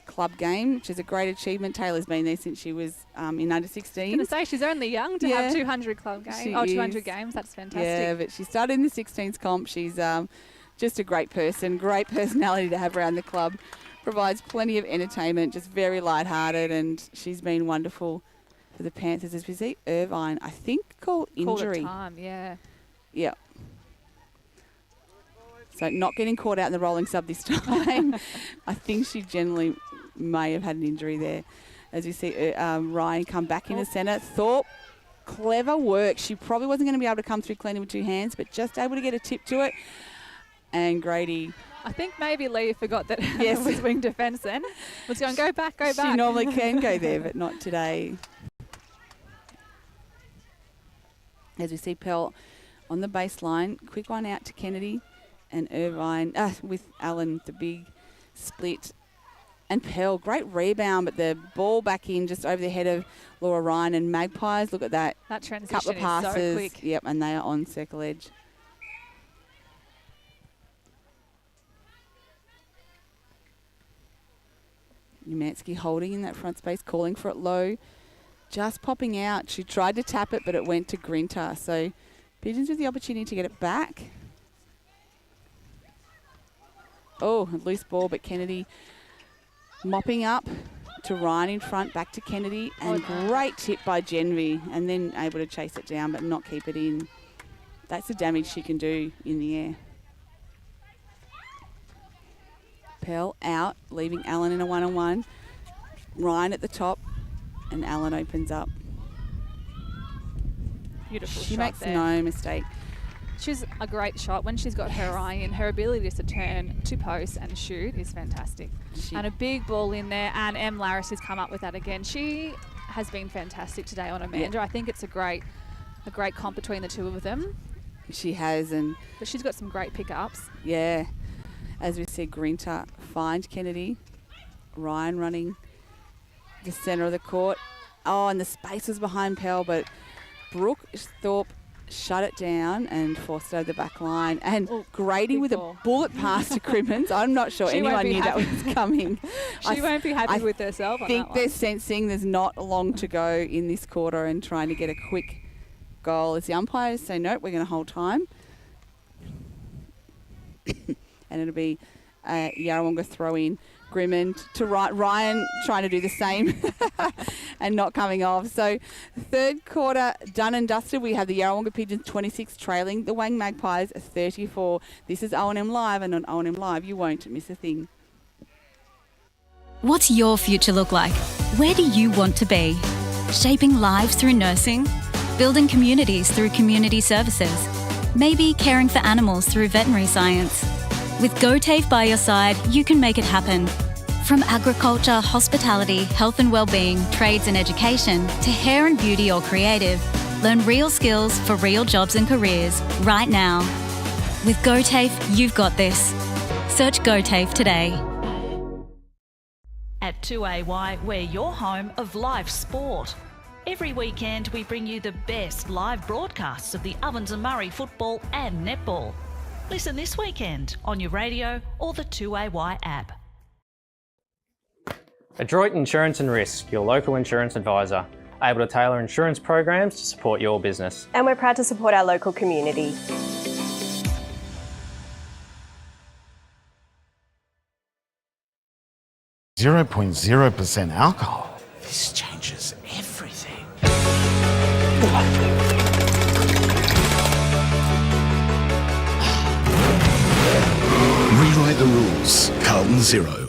club game, which is a great achievement. Taylor's been there since she was in under 16. I was going to say, she's only young to have 200 club games. 200 games. That's fantastic. Yeah, but she started in the 16s comp. She's just a great person, great personality to have around the club. Provides plenty of entertainment, just very lighthearted, and she's been wonderful for the Panthers. As we see, Irvine, I think, called injury. Called a time, yeah. Yeah. So not getting caught out in the rolling sub this time. I think she generally may have had an injury there. As we see Ryan come back into centre. Thorpe, clever work. She probably wasn't going to be able to come through cleanly with two hands, but just able to get a tip to it. And Grady. I think maybe Lee forgot that it was wing defence then. Was going, go back. She normally can go there, but not today. As we see Pell on the baseline. Quick one out to Kennedy and Irvine with Allen, the big split. And Pell, great rebound, but the ball back in just over the head of Laura Ryan and Magpies. Look at that. That transition couple of passes. is so quick. Yep, and they are on circle edge. Umansky holding in that front space, calling for it low. Just popping out. She tried to tap it, but it went to Grinter. So Pigeons with the opportunity to get it back. Oh, a loose ball, but Kennedy mopping up to Ryan in front, back to Kennedy. And great tip by Genvi. And then able to chase it down, but not keep it in. That's the damage she can do in the air. Pell out, leaving Allen in a one-on-one. Ryan at the top, and Allen opens up. Beautiful She shot makes there. no mistake. She's a great shot. When she's got her eye in, her ability to turn to post and shoot is fantastic. And a big ball in there, and Em Laris has come up with that again. She has been fantastic today on Amanda. I think it's a great comp between the two of them. She has, but she's got some great pickups. Yeah. As we see, Grinter find Kennedy. Ryan running the centre of the court. Oh, and the space was behind Pell, but Brooke Thorpe shut it down and forced it over the back line. And Grady with a bullet pass to Crimmins. I'm not sure anyone knew that was coming. She won't be happy with herself on that one. I think they're sensing there's not long to go in this quarter and trying to get a quick goal. As the umpires say, nope, we're going to hold time. And it'll be Yarrawonga throw in. Grimond to Ryan trying to do the same and not coming off. So third quarter done and dusted. We have the Yarrawonga Pigeons 26 trailing the Wang Magpies 34. This is O&M Live, and on O&M Live you won't miss a thing. What's your future look like? Where do you want to be? Shaping lives through nursing? Building communities through community services? Maybe caring for animals through veterinary science? With GoTAFE by your side, you can make it happen. From agriculture, hospitality, health and wellbeing, trades and education, to hair and beauty or creative, learn real skills for real jobs and careers right now. With GoTAFE, you've got this. Search GoTAFE today. At 2AY, we're your home of live sport. Every weekend, we bring you the best live broadcasts of the Ovens and Murray football and netball. Listen this weekend on your radio or the 2AY app. Adroit Insurance and Risk, your local insurance advisor, able to tailor insurance programs to support your business. And we're proud to support our local community. .0% alcohol. This changes everything. Rewrite the rules. Carlton Zero.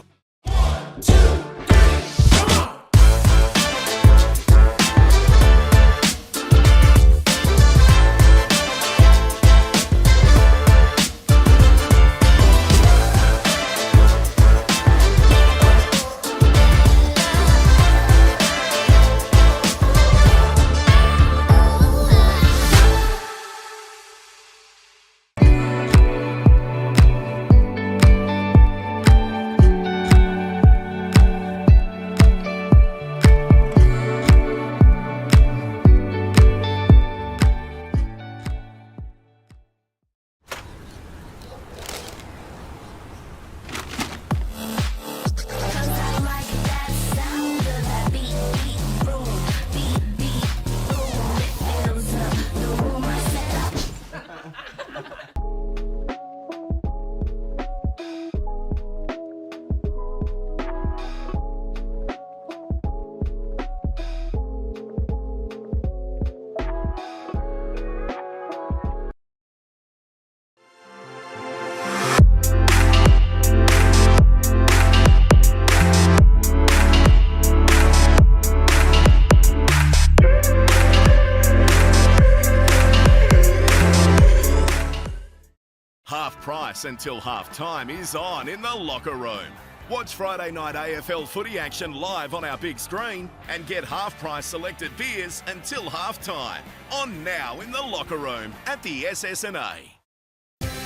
laughs until half-time is on in the locker room. Watch Friday night AFL footy action live on our big screen and get half-price selected beers until half-time. On now in the locker room at the SS&A.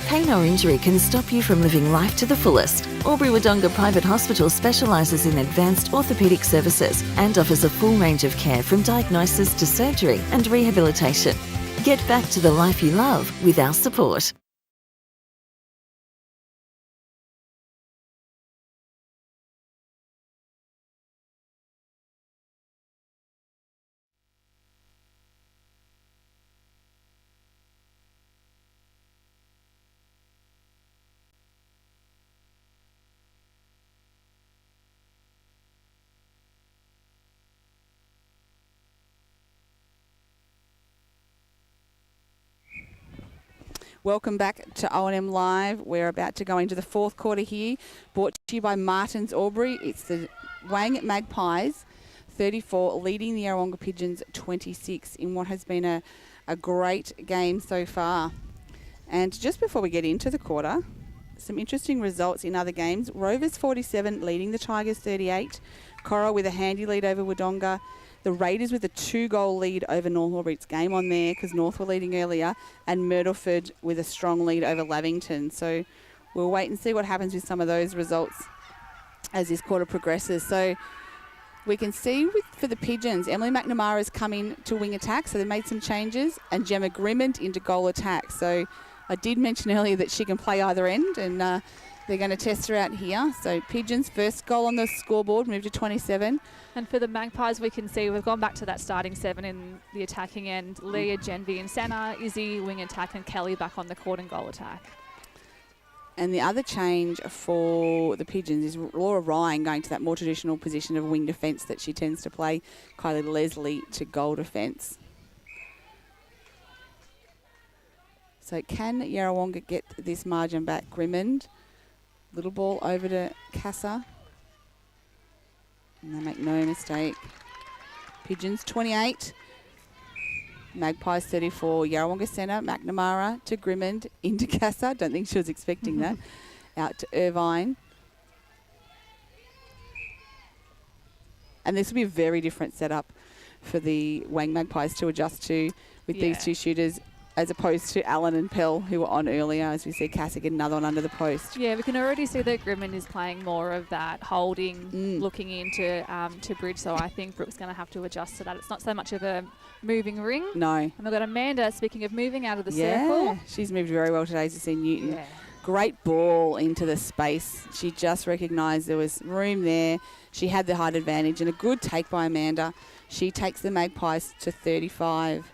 Pain or injury can stop you from living life to the fullest. Wangaratta Private Hospital specialises in advanced orthopaedic services and offers a full range of care from diagnosis to surgery and rehabilitation. Get back to the life you love with our support. Welcome back to O&M Live. We're about to go into the fourth quarter here, brought to you by Martins Albury. It's the Wang Magpies, 34, leading the Yarrawonga Pigeons 26 in what has been a great game so far. And just before we get into the quarter, some interesting results in other games. Rovers 47, leading the Tigers 38. Cora with a handy lead over Wodonga. The Raiders with a 2-goal lead over North Albury. It's game on there because North were leading earlier. And Myrtleford with a strong lead over Lavington. So we'll wait and see what happens with some of those results as this quarter progresses. So we can see for the Pigeons, Emily McNamara's come in to wing attack. So they made some changes. And Gemma Grimmond into goal attack. So I did mention earlier that she can play either end. And they're going to test her out here. So Pigeons' first goal on the scoreboard, moved to 27. And for the Magpies, we can see we've gone back to that starting 7 in the attacking end. Leah, Genvi and Senna, Izzy, wing attack, and Kelly back on the court and goal attack. And the other change for the Pigeons is Laura Ryan going to that more traditional position of wing defence that she tends to play. Kylie Leslie to goal defence. So can Yarrawonga get this margin back? Grimmond, little ball over to Casa. And they make no mistake. Pigeons 28. Magpies 34. Yarrawonga centre. McNamara to Grimmond into Casa. Don't think she was expecting that. Out to Irvine. And this will be a very different setup for the Wang Magpies to adjust to with these two shooters, as opposed to Allen and Pell, who were on earlier, as we see Casa get another one under the post. Yeah, we can already see that Grimmond is playing more of that holding, looking into to bridge, so I think Brooke's going to have to adjust to that. It's not so much of a moving ring. No. And we've got Amanda, speaking of moving out of the circle. She's moved very well today, as you see Newton. Yeah. Great ball into the space. She just recognised there was room there. She had the height advantage, and a good take by Amanda. She takes the Magpies to 35.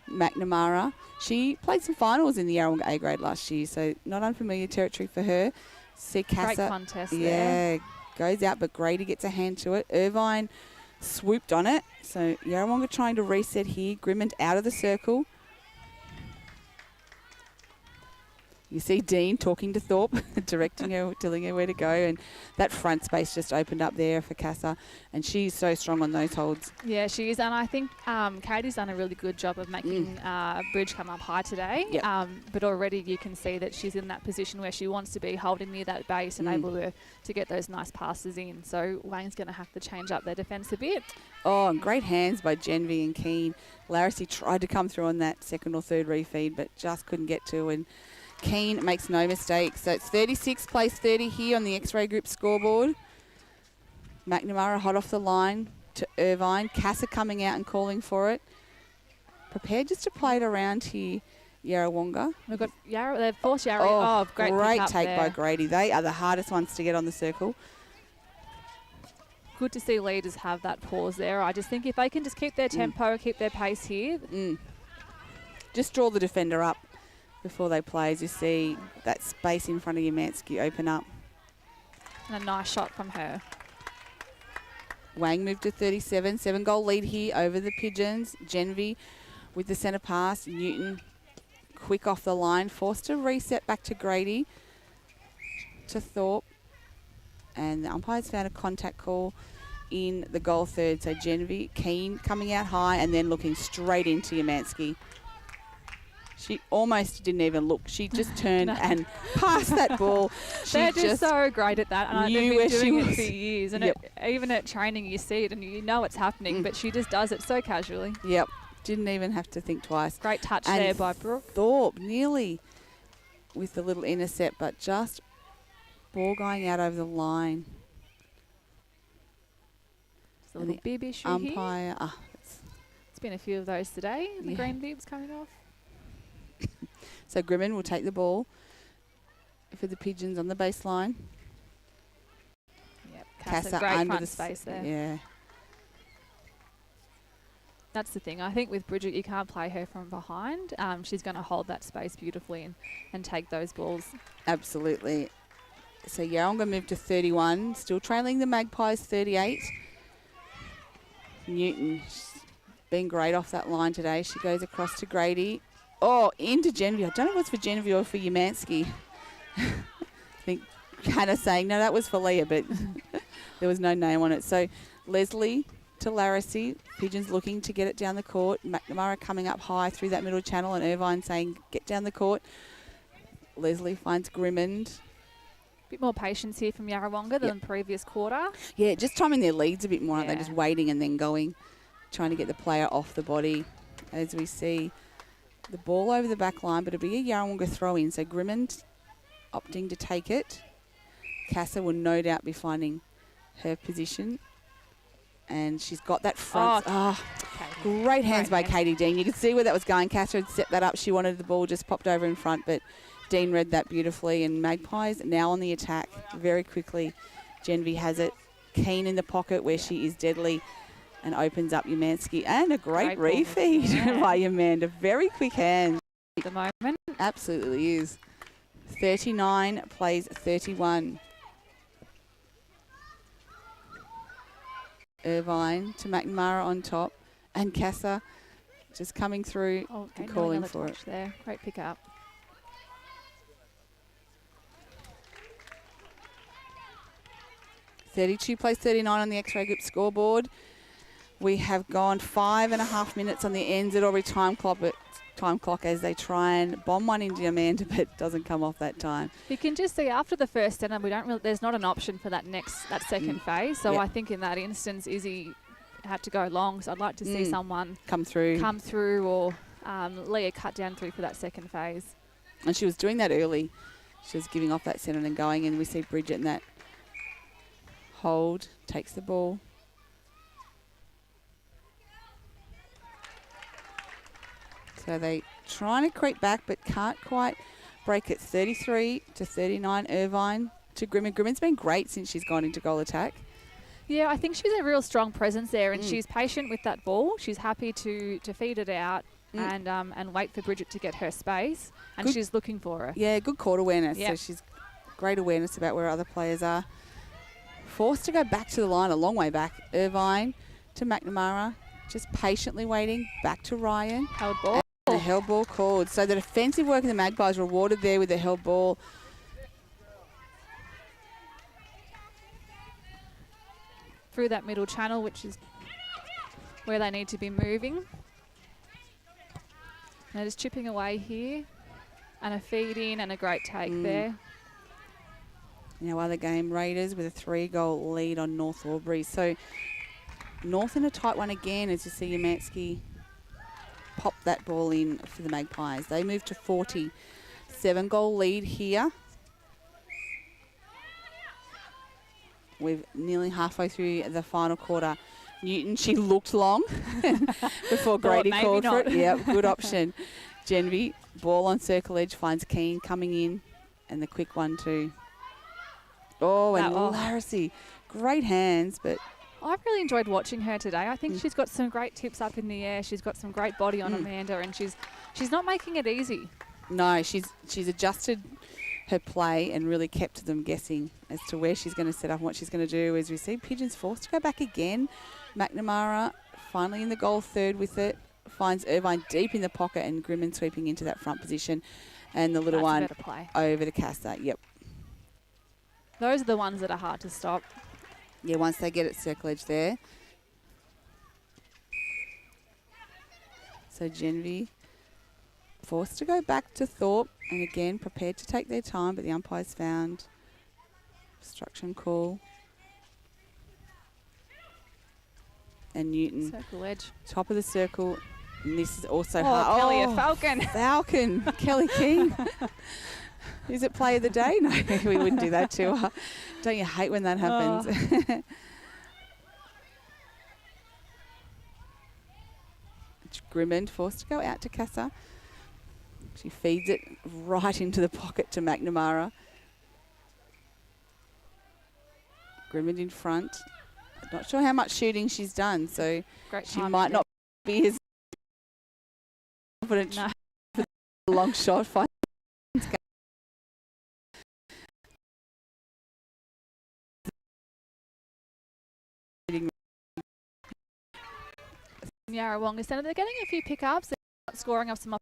McNamara. She played some finals in the Yarrawonga A grade last year, so not unfamiliar territory for her. See Casa. Great contest there. Goes out, but Grady gets a hand to it. Irvine swooped on it. So Yarrawonga trying to reset here. Grimmond out of the circle. You see Dean talking to Thorpe, directing her, telling her where to go, and that front space just opened up there for Casa, and she's so strong on those holds. Yeah, she is, and I think Katie's done a really good job of making Bridge come up high today. Yep. But already you can see that she's in that position where she wants to be, holding near that base and able to get those nice passes in. So Wayne's going to have to change up their defence a bit. Oh, and great hands by Genvi and Keane. Larissy tried to come through on that second or third refeed, but just couldn't get to, and Keane makes no mistakes. So it's 36 plays 30 here on the X-Ray Group scoreboard. McNamara hot off the line to Irvine. Casa coming out and calling for it. Prepared just to play it around here, Yarrawonga. We've got they've forced Yarry. Oh, great take there by Grady. They are the hardest ones to get on the circle. Good to see leaders have that pause there. I just think if they can just keep their tempo, keep their pace here. Just draw the defender up before they play, as you see that space in front of Umansky open up. And a nice shot from her. Wang moved to 37. 7-goal lead here over the Pigeons. Genvi with the centre pass. Newton quick off the line. Forced to reset back to Grady. To Thorpe. And the umpires found a contact call in the goal third. So Genvi, Keane coming out high and then looking straight into Umansky. She almost didn't even look. She just turned and passed that ball. They're just so great at that. And knew they've where been she doing it was. for years. And even at training, you see it and you know it's happening, but she just does it so casually. Yep. Didn't even have to think twice. Great touch And there by Brooke. Thorpe nearly with the little intercept, but just ball going out over the line. Just a little bib issue umpire. here. It's been a few of those today. The green bibs coming off. So Grimmin will take the ball for the Pigeons on the baseline. Yep, Casa great under front the space there. Yeah. That's the thing. I think with Bridget, you can't play her from behind. She's going to hold that space beautifully and take those balls. Absolutely. So Yarrawonga moved to 31, still trailing the Magpies 38. Newton, she's been great off that line today. She goes across to Grady. Oh, into Genevieve. I don't know if it's for Genevieve or for Umansky. I think Hannah's saying, no, that was for Leah, but there was no name on it. So Leslie to Larissy. Pigeons looking to get it down the court. McNamara coming up high through that middle channel, and Irvine saying, get down the court. Leslie finds Grimmond. Bit more patience here from Yarrawonga than the previous quarter. Yeah, just timing their leads a bit more, aren't they? Just waiting and then going, trying to get the player off the body. As we see the ball over the back line, but it'll be a Yarrawonga throw in. So Grimmond opting to take it. Casa will no doubt be finding her position. And she's got that front. Great hands by Katie Dean. You can see where that was going. Casa had set that up. She wanted the ball just popped over in front, but Dean read that beautifully. And Magpies now on the attack very quickly. Genevieve has it. Keen in the pocket where she is deadly and opens up Umansky. And a great refeed by Amanda. Very quick hands. At the moment. Absolutely is. 39 plays 31. Irvine to McNamara on top. And Casa just coming through and calling for it. There. Great pick up. .32 plays 39 on the X-Ray Grip scoreboard. We have gone 5.5 minutes on the NZ time clock as they try and bomb one into Amanda, but it doesn't come off that time. You can just see after the first center, there's not an option for that second phase. So I think in that instance, Izzy had to go long. So I'd like to see someone come through or Leah cut down through for that second phase. And she was doing that early. She was giving off that center and going, and we see Bridget in that hold, takes the ball. So they trying to creep back but can't quite break it. 33 to 39, Irvine to Grimmond. Grimmond's been great since she's gone into goal attack. Yeah, I think she's a real strong presence there, and she's patient with that ball. She's happy to feed it out and wait for Bridget to get her space, and she's looking for her. Yeah, good court awareness. Yep. So she's great awareness about where other players are. Forced to go back to the line, a long way back. Irvine to McNamara, just patiently waiting. Back to Ryan. Held ball. The held ball called. So the defensive work of the Magpies rewarded there with the held ball. Through that middle channel, which is where they need to be moving. They're just chipping away here. And a feed in and a great take there. Now other game, Raiders with a 3-goal lead on North Albury. So North in a tight one again as you see Umansky pop that ball in for the Magpies. They move to 40. 7-goal lead here. We're nearly halfway through the final quarter. Newton, she looked long before Grady called for it. Yeah, good option. Genevieve, ball on circle edge, finds Keane coming in. And the quick one too. Oh, and Larissy. Great hands, but I've really enjoyed watching her today. I think she's got some great tips up in the air. She's got some great body on Amanda, and she's not making it easy. No, she's adjusted her play and really kept them guessing as to where she's going to set up and what she's going to do. As we see Pigeons forced to go back again. McNamara finally in the goal third with it. Finds Irvine deep in the pocket and Grimmond sweeping into that front position. And the little one over to Casa. Yep. Those are the ones that are hard to stop. Yeah, once they get it circle edge there. So Genevieve Forced to go back to Thorpe, and again prepared to take their time, but the umpires found obstruction call. And Newton, Circle edge. top of the circle. And this is also Oh, hard. Kelly, a falcon. Falcon. Kelly King. Is it play of the day? No, we wouldn't do that to her. Don't you hate when that happens? Oh. Grimmond forced to go out to Casa. She feeds it right into the pocket to McNamara. Grimmond in front. Not sure how much shooting she's done, so Great she timing might there. not be as confident No. for the long shot. Yarrawonga Centre, they're getting a few pickups. They're not scoring off some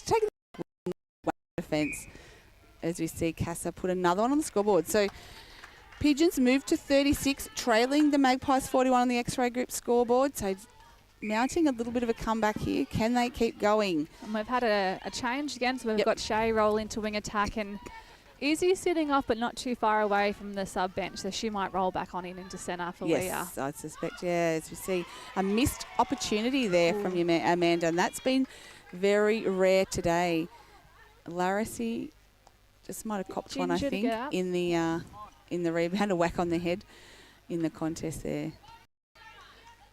Take the defence as we see Casa put another one on the scoreboard. So Pigeons moved to 36, trailing the Magpies 41 on the X-Ray Group scoreboard. So mounting a little bit of a comeback here. Can they keep going? And we've had a change again, so we've Yep. got Shay roll into wing attack, and Izzy sitting off but not too far away from the sub bench, so she might roll back on in into centre for Leah. Yes, I suspect, yeah, as we see a missed opportunity there from your Amanda, and that's been very rare today. Larissy just might have copped one, I Ginger to think, get up. in the rebound, a whack on the head in the contest there.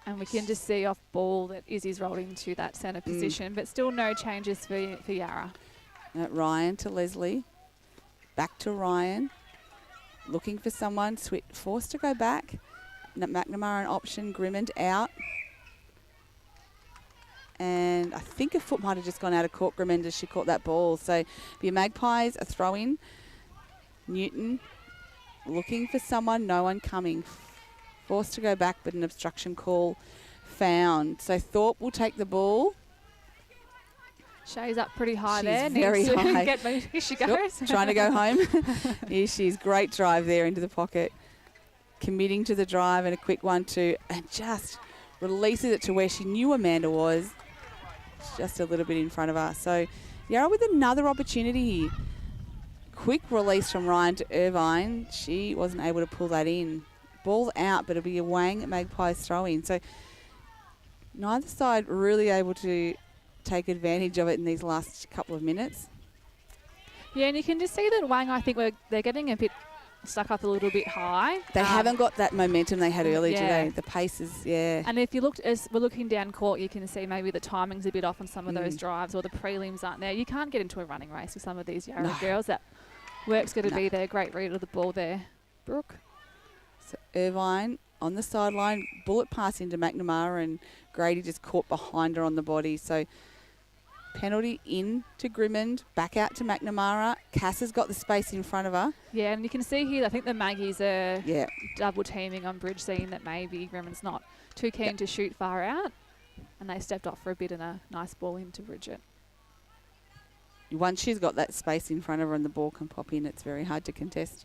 And we can just see off ball that Izzy's rolled into that centre position, but still no changes for Yarra. Ryan to Leslie. Back to Ryan. Looking for someone. Forced to go back. McNamara an option. Grimmond out. And I think a foot might have just gone out of court, Grimmond, as she caught that ball. So the Magpies a throw in. Newton looking for someone. No one coming. Forced to go back, but an obstruction call found. So Thorpe will take the ball. Shay's up pretty high She's there. very Needs to high. Here she goes. Yep, trying to go home. Here she is. Great drive there into the pocket. Committing to the drive and a quick 1-2. And just releases it to where she knew Amanda was. Just a little bit in front of her. So Yarra with another opportunity here. Quick release from Ryan to Irvine. She wasn't able to pull that in. Ball out, but it'll be a Wang Magpies throw in. So neither side really able to take advantage of it in these last couple of minutes. Yeah, and you can just see that Wang, I think they're getting a bit stuck up a little bit high. They haven't got that momentum they had earlier yeah. today. The pace is, yeah. And if you looked, as we're looking down court, you can see maybe the timing's a bit off on some of those drives, or the prelims aren't there. You can't get into a running race with some of these Yarra girls. That work's going to be there. Great read of the ball there, Brooke. So Irvine on the sideline, bullet pass into McNamara, and Grady just caught behind her on the body. So penalty in to Grimmond, back out to McNamara. Cass has got the space in front of her. Yeah, and you can see here, I think the Maggies are double teaming on Bridge, seeing that maybe Grimmond's not too keen to shoot far out. And they stepped off for a bit and a nice ball into Bridget. Once she's got that space in front of her and the ball can pop in, it's very hard to contest.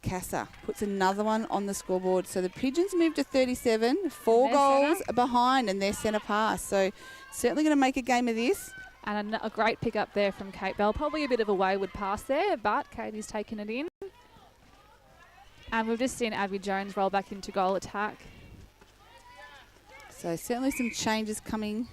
Casa puts another one on the scoreboard. So the Pigeons move to 37, 4 goals behind, and their centre pass. So certainly going to make a game of this. And a great pick up there from Kate Bell. Probably a bit of a wayward pass there, but Katie's taken it in. And we've just seen Abby Jones roll back into goal attack. So certainly some changes coming.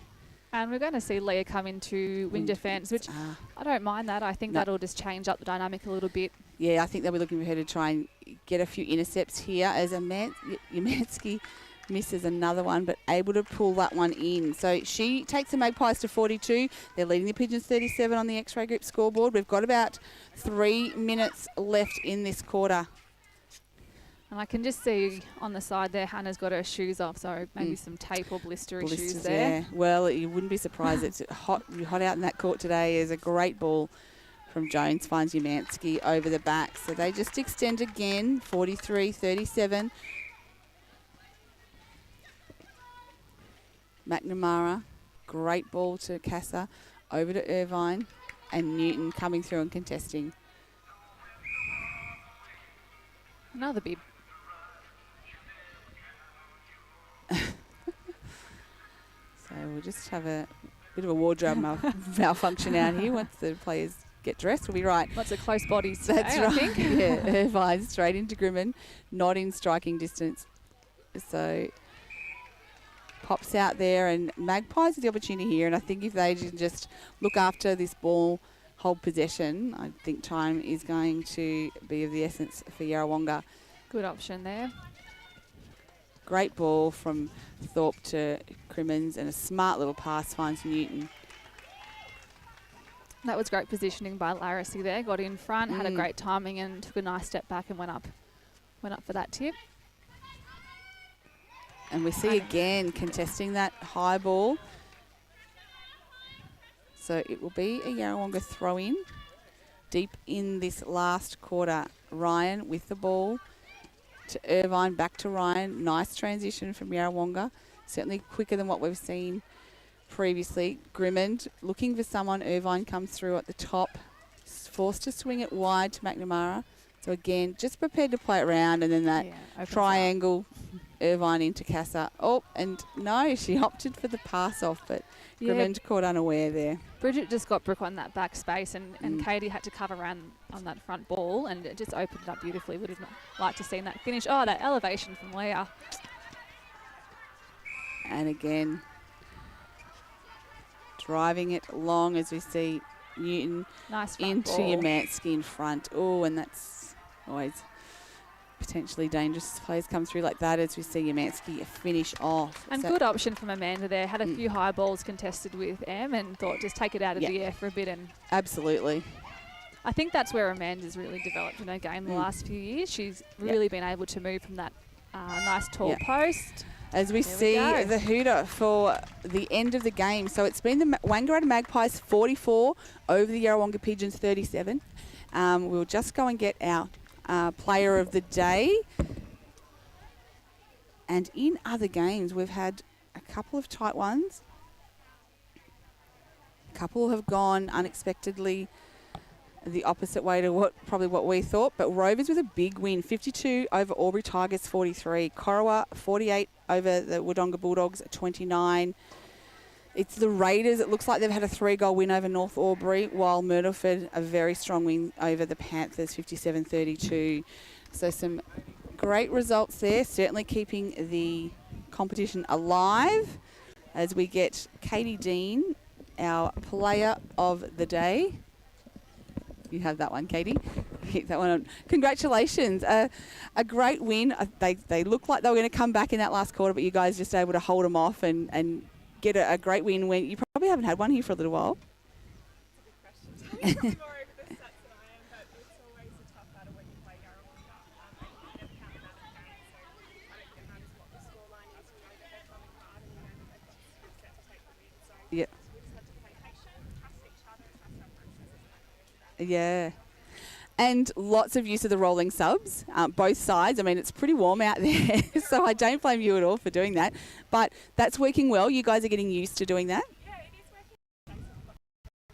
And we're going to see Leah come into wing defence, which I don't mind that. I think that'll just change up the dynamic a little bit. Yeah, I think they'll be looking for her to try and get a few intercepts here as Yamansky misses another one, but able to pull that one in. So she takes the Magpies to 42. They're leading the Pigeons 37 on the X-Ray Group scoreboard. We've got about 3 minutes left in this quarter. And I can just see on the side there, Hannah's got her shoes off, so maybe some tape or blistery shoes there. Yeah. Well, you wouldn't be surprised. It's hot out in that court today. There's a great ball from Jones, finds Yamansky over the back. So they just extend again, 43-37. McNamara, great ball to Casa, over to Irvine, and Newton coming through and contesting. Another bid. So we'll just have a Bit of a wardrobe malfunction out here. Once the players get dressed, we'll be right. Lots of close bodies today, That's I right. think. Yeah, Irvine straight into Grimond, not in striking distance. So pops out there, and Magpies have the opportunity here. And I think if they just look after this ball, hold possession, I think time is going to be of the essence for Yarrawonga. Good option there. Great ball from Thorpe to Crimmins, and a smart little pass finds Newton. That was great positioning by Larissy there. Got in front, had a great timing, and took a nice step back and went up for that tip. And we see again contesting that high ball. So it will be a Yarrawonga throw in deep in this last quarter. Ryan with the ball to Irvine, back to Ryan. Nice transition from Yarrawonga. Certainly quicker than what we've seen previously. Grimond looking for someone. Irvine comes through at the top. Forced to swing it wide to McNamara. So again, just prepared to play it around, and then that triangle, Irvine into Casa. Oh, and no, she opted for the pass off, but Grimond caught unaware there. Bridget just got Brooke on that back space, and Katie had to cover around on that front ball, and it just opened it up beautifully. Would have liked to seen that finish. Oh, that elevation from Leah. And again, driving it long as we see Newton into Yamansky in front. Oh, and that's always potentially dangerous. Players come through like that as we see Yamansky finish off. And good option from Amanda there. Had a few high balls contested with Em and thought just take it out of the air for a bit. And absolutely. I think that's where Amanda's really developed in her game the last few years. She's really been able to move from that nice tall post. As we see the hooter for the end of the game. So it's been the Wangaratta Magpies 44 over the Yarrawonga Pigeons 37. We'll just go and get our player of the day. And in other games, we've had a couple of tight ones. A couple have gone unexpectedly the opposite way to what we thought. But Rovers with a big win, 52 over Albury Tigers 43. Corowa 48 over the Wodonga Bulldogs 29. It's the Raiders. It looks like they've had a 3-goal win over North Albury, while Myrtleford a very strong win over the Panthers 57-32. So some great results there, certainly keeping the competition alive as we get Katie Dean, our player of the day. You have that one, Katie. Keep that one on. Congratulations. A great win. They looked like they were going to come back in that last quarter, but you guys just able to hold them off and get a great win when you probably haven't had one here for a little while. Yep. Yeah. And lots of use of the rolling subs, both sides. I mean, it's pretty warm out there, so I don't blame you at all for doing that. But that's working well. You guys are getting used to doing that? Yeah, it is working.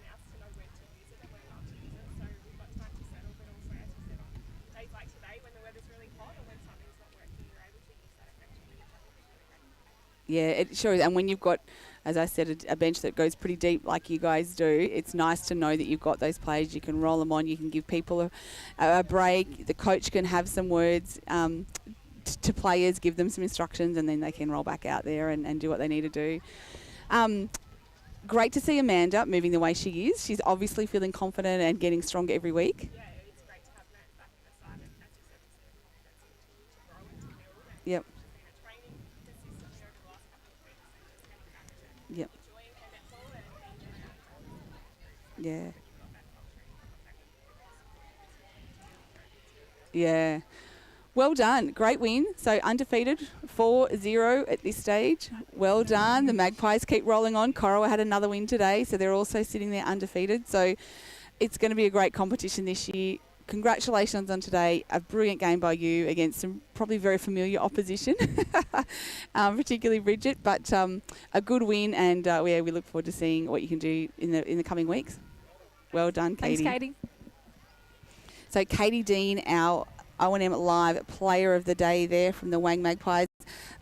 Now to know when to use it and when not to use it. So we've got time to settle, but also, as you said, on days like today when the weather's really hot or when something's not working, you're able to use that effectively, which I think is really great. Yeah, it sure is. And when you've got, as I said, a bench that goes pretty deep like you guys do, it's nice to know that you've got those players. You can roll them on. You can give people a break. The coach can have some words to players, give them some instructions, and then they can roll back out there and do what they need to do. Great to see Amanda moving the way she is. She's obviously feeling confident and getting stronger every week. Yeah, it's great to have Mans back in the side. And as you said, that's continued to grow and to build. And Yep. she's been training consistently over the last couple of weeks and just getting back to Yep. enjoying her netball and enjoying her outdoors. Yeah. Yeah. Well done. Great win. So undefeated 4-0 at this stage. Well done. The Magpies keep rolling on. Corowa had another win today, so they're also sitting there undefeated. So it's going to be a great competition this year. Congratulations on today. A brilliant game by you against some probably very familiar opposition, particularly Bridget, but a good win, and we look forward to seeing what you can do in the coming weeks. Well done, Katie. Thanks, Katie. So Katie Dean, our O&M Live player of the day there from the Wang Magpies.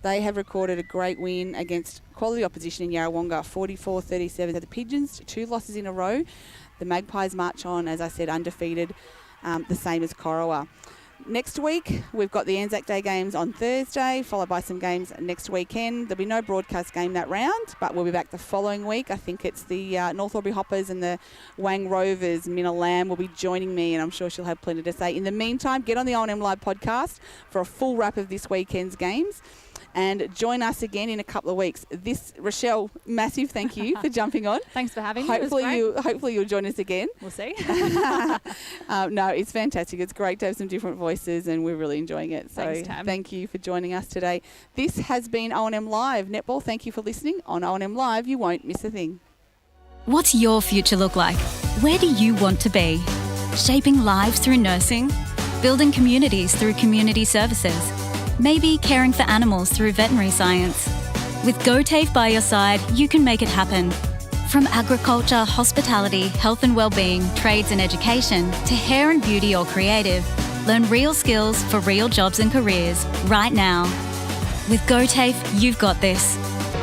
They have recorded a great win against quality opposition in Yarrawonga, 44-37 to the Pigeons, 2 losses in a row. The Magpies march on, as I said, undefeated, the same as Corowa. Next week, we've got the Anzac Day games on Thursday, followed by some games next weekend. There'll be no broadcast game that round, but we'll be back the following week. I think it's the North Albury Hoppers and the Wang Rovers. Minna Lamb will be joining me, and I'm sure she'll have plenty to say. In the meantime, get on the OMFNL Live podcast for a full wrap of this weekend's games. And join us again in a couple of weeks. Rochelle, massive thank you for jumping on. Thanks for having me. Hopefully you'll join us again. We'll see. No, it's fantastic. It's great to have some different voices, and we're really enjoying it. So Thanks, Tam. Thank you for joining us today. This has been O&M Live. Netball, thank you for listening. On O&M Live, you won't miss a thing. What's your future look like? Where do you want to be? Shaping lives through nursing? Building communities through community services? Maybe caring for animals through veterinary science? With GoTAFE by your side, you can make it happen. From agriculture, hospitality, health and wellbeing, trades and education, to hair and beauty or creative, learn real skills for real jobs and careers right now. With GoTAFE, you've got this.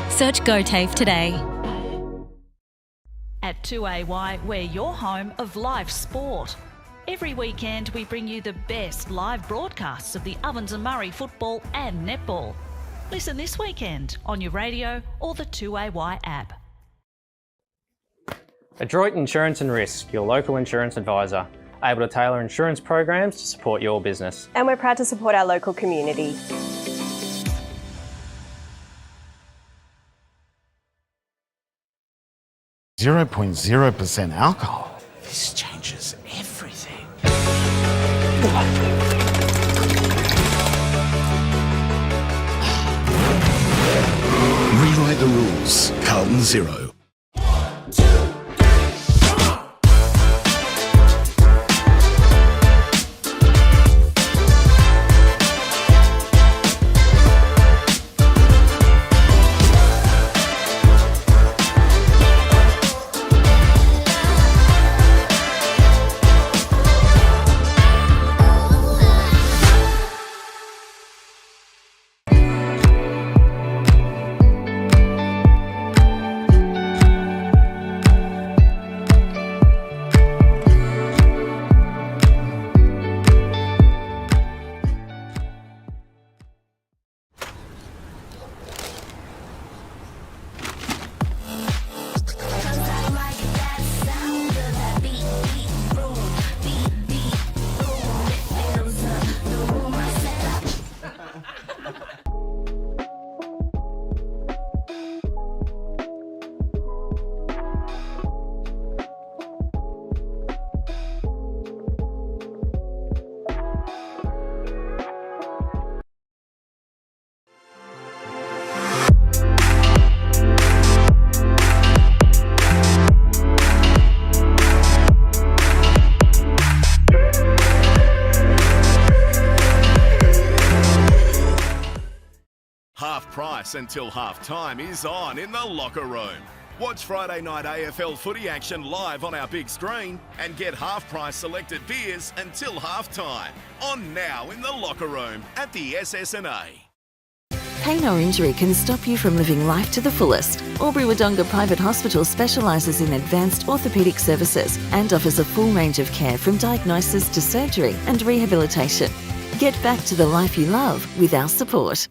Search GoTAFE today. At 2AY, we're your home of live sport. Every weekend we bring you the best live broadcasts of the Ovens and Murray football and netball. Listen this weekend on your radio or the 2AY app. Adroit Insurance and Risk, your local insurance advisor, able to tailor insurance programs to support your business. And we're proud to support our local community. .0% alcohol. This changes everything. Rewrite the rules. Carlton Zero. Half price until half time is on in the locker room. Watch Friday night AFL footy action live on our big screen and get half price selected beers until half time. On now in the locker room at the SS&A. Pain or injury can stop you from living life to the fullest. Wodonga Private Hospital specialises in advanced orthopaedic services and offers a full range of care from diagnosis to surgery and rehabilitation. Get back to the life you love with our support.